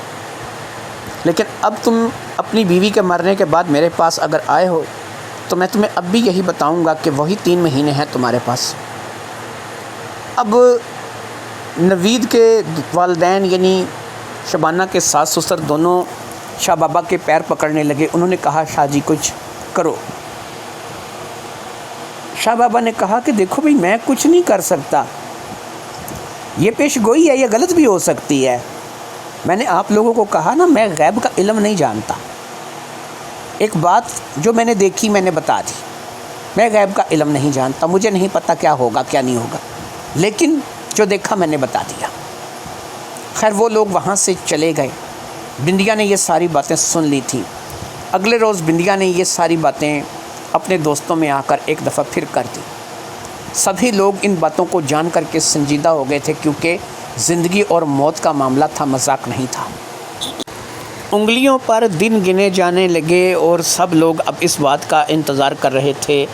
لیکن اب تم اپنی بیوی کے مرنے کے بعد میرے پاس اگر آئے ہو تو میں تمہیں اب بھی یہی بتاؤں گا کہ وہی 3 مہینے ہیں تمہارے پاس۔ اب نوید کے والدین یعنی شبانہ کے ساس سسر دونوں شاہ بابا کے پیر پکڑنے لگے۔ انہوں نے کہا شاہ جی کچھ کرو۔ شاہ بابا نے کہا کہ دیکھو بھئی میں کچھ نہیں کر سکتا، یہ پیش گوئی ہے، یہ غلط بھی ہو سکتی ہے۔ میں نے آپ لوگوں کو کہا نا میں غیب کا علم نہیں جانتا، ایک بات جو میں نے دیکھی میں نے بتا دی، میں غیب کا علم نہیں جانتا، مجھے نہیں پتا کیا ہوگا کیا نہیں ہوگا، لیکن جو دیکھا میں نے بتا دیا۔ خیر وہ لوگ وہاں سے چلے گئے۔ بندیا نے یہ ساری باتیں سن لی تھیں۔ اگلے روز بندیا نے یہ ساری باتیں اپنے دوستوں میں آ کر ایک دفعہ پھر کر دی۔ سبھی لوگ ان باتوں کو جان کر کے سنجیدہ ہو گئے تھے، کیونکہ زندگی اور موت کا معاملہ تھا، مذاق نہیں تھا۔ انگلیوں پر دن گنے جانے لگے اور سب لوگ اب اس بات کا انتظار کر رہے تھے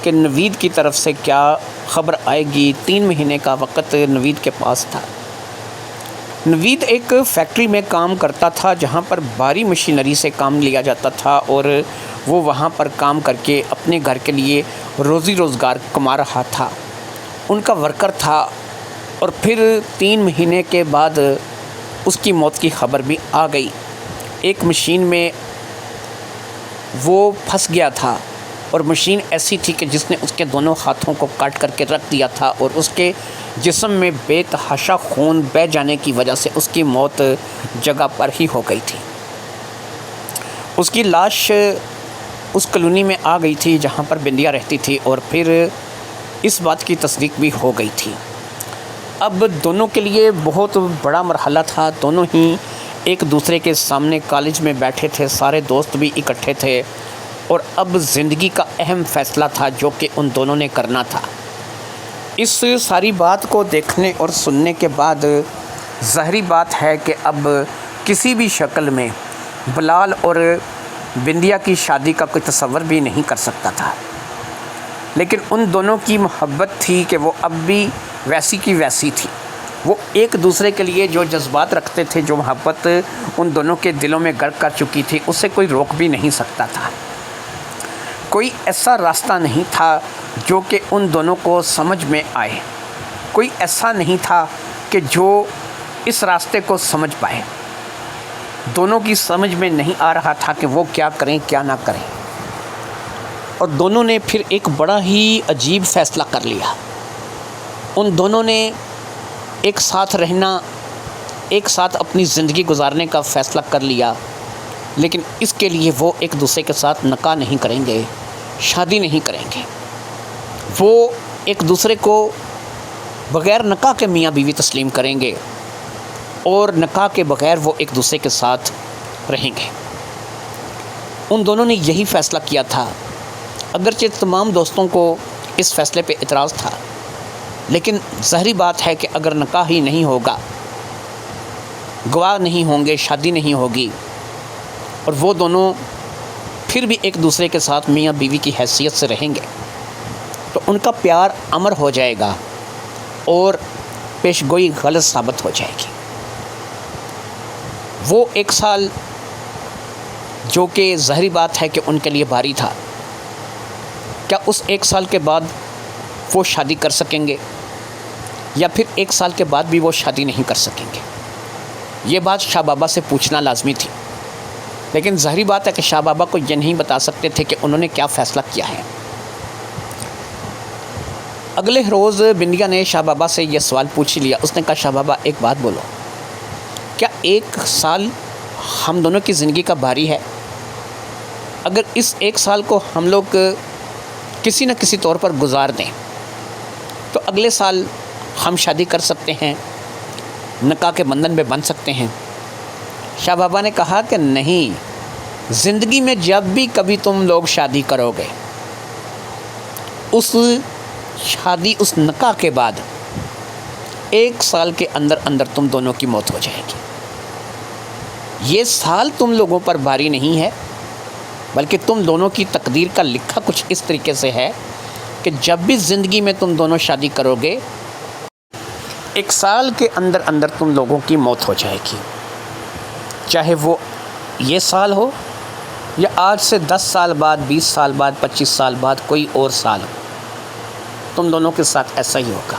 کہ نوید کی طرف سے کیا خبر آئے گی۔ 3 مہینے کا وقت نوید کے پاس تھا۔ نوید ایک فیکٹری میں کام کرتا تھا جہاں پر بھاری مشینری سے کام لیا جاتا تھا، اور وہ وہاں پر کام کر کے اپنے گھر کے لیے روزی روزگار کما رہا تھا، ان کا ورکر تھا۔ اور پھر 3 مہینے کے بعد اس کی موت کی خبر بھی آ گئی۔ ایک مشین میں وہ پھنس گیا تھا، اور مشین ایسی تھی کہ جس نے اس کے دونوں ہاتھوں کو کاٹ کر کے رکھ دیا تھا، اور اس کے جسم میں بے تحاشا خون بہہ جانے کی وجہ سے اس کی موت جگہ پر ہی ہو گئی تھی۔ اس کی لاش اس کالونی میں آ گئی تھی جہاں پر بندیا رہتی تھی، اور پھر اس بات کی تصدیق بھی ہو گئی تھی۔ اب دونوں کے لیے بہت بڑا مرحلہ تھا۔ دونوں ہی ایک دوسرے کے سامنے کالج میں بیٹھے تھے، سارے دوست بھی اکٹھے تھے، اور اب زندگی کا اہم فیصلہ تھا جو کہ ان دونوں نے کرنا تھا۔ اس ساری بات کو دیکھنے اور سننے کے بعد ظاہری بات ہے کہ اب کسی بھی شکل میں بلال اور بندیا کی شادی کا کوئی تصور بھی نہیں کر سکتا تھا، لیکن ان دونوں کی محبت تھی کہ وہ اب بھی ویسی کی ویسی تھی۔ وہ ایک دوسرے کے لیے جو جذبات رکھتے تھے، جو محبت ان دونوں کے دلوں میں گڑ کر چکی تھی، اسے کوئی روک بھی نہیں سکتا تھا۔ کوئی ایسا راستہ نہیں تھا جو کہ ان دونوں کو سمجھ میں آئے، کوئی ایسا نہیں تھا کہ جو اس راستے کو سمجھ پائے۔ دونوں کی سمجھ میں نہیں آ رہا تھا کہ وہ کیا کریں کیا نہ کریں، اور دونوں نے پھر ایک بڑا ہی عجیب فیصلہ کر لیا۔ ان دونوں نے ایک ساتھ رہنا، ایک ساتھ اپنی زندگی گزارنے کا فیصلہ کر لیا، لیکن اس کے لیے وہ ایک دوسرے کے ساتھ نکاح نہیں کریں گے، شادی نہیں کریں گے۔ وہ ایک دوسرے کو بغیر نکاح کے میاں بیوی تسلیم کریں گے، اور نکاح کے بغیر وہ ایک دوسرے کے ساتھ رہیں گے۔ ان دونوں نے یہی فیصلہ کیا تھا۔ اگرچہ تمام دوستوں کو اس فیصلے پہ اعتراض تھا، لیکن ظاہری بات ہے کہ اگر نکاح ہی نہیں ہوگا، گواہ نہیں ہوں گے، شادی نہیں ہوگی، اور وہ دونوں پھر بھی ایک دوسرے کے ساتھ میاں بیوی کی حیثیت سے رہیں گے، تو ان کا پیار امر ہو جائے گا اور پیش گوئی غلط ثابت ہو جائے گی۔ وہ 1 سال جو کہ ظاہری بات ہے کہ ان کے لیے بھاری تھا، کیا اس 1 سال کے بعد وہ شادی کر سکیں گے یا پھر 1 سال کے بعد بھی وہ شادی نہیں کر سکیں گے؟ یہ بات شاہ بابا سے پوچھنا لازمی تھی، لیکن ظاہری بات ہے کہ شاہ بابا کو یہ نہیں بتا سکتے تھے کہ انہوں نے کیا فیصلہ کیا ہے۔ اگلے روز بندیا نے شاہ بابا سے یہ سوال پوچھ لیا۔ اس نے کہا شاہ بابا ایک بات بولو، کیا 1 سال ہم دونوں کی زندگی کا بھاری ہے؟ اگر اس 1 سال کو ہم لوگ کسی نہ کسی طور پر گزار دیں تو اگلے سال ہم شادی کر سکتے ہیں، نکاح کے بندھن میں بن سکتے ہیں۔ شاہ بابا نے کہا کہ نہیں، زندگی میں جب بھی کبھی تم لوگ شادی کرو گے، اس شادی اس نکاح کے بعد 1 سال کے اندر اندر تم دونوں کی موت ہو جائے گی۔ یہ سال تم لوگوں پر بھاری نہیں ہے، بلکہ تم دونوں کی تقدیر کا لکھا کچھ اس طریقے سے ہے کہ جب بھی زندگی میں تم دونوں شادی کرو گے، 1 سال کے اندر اندر تم لوگوں کی موت ہو جائے گی، چاہے وہ یہ سال ہو یا آج سے 10 سال بعد، 20 سال بعد، 25 سال بعد کوئی اور سال ہو، تم دونوں کے ساتھ ایسا ہی ہوگا۔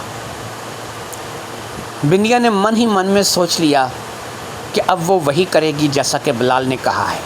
بندیا نے من ہی من میں سوچ لیا کہ اب وہ وہی کرے گی جیسا کہ بلال نے کہا ہے۔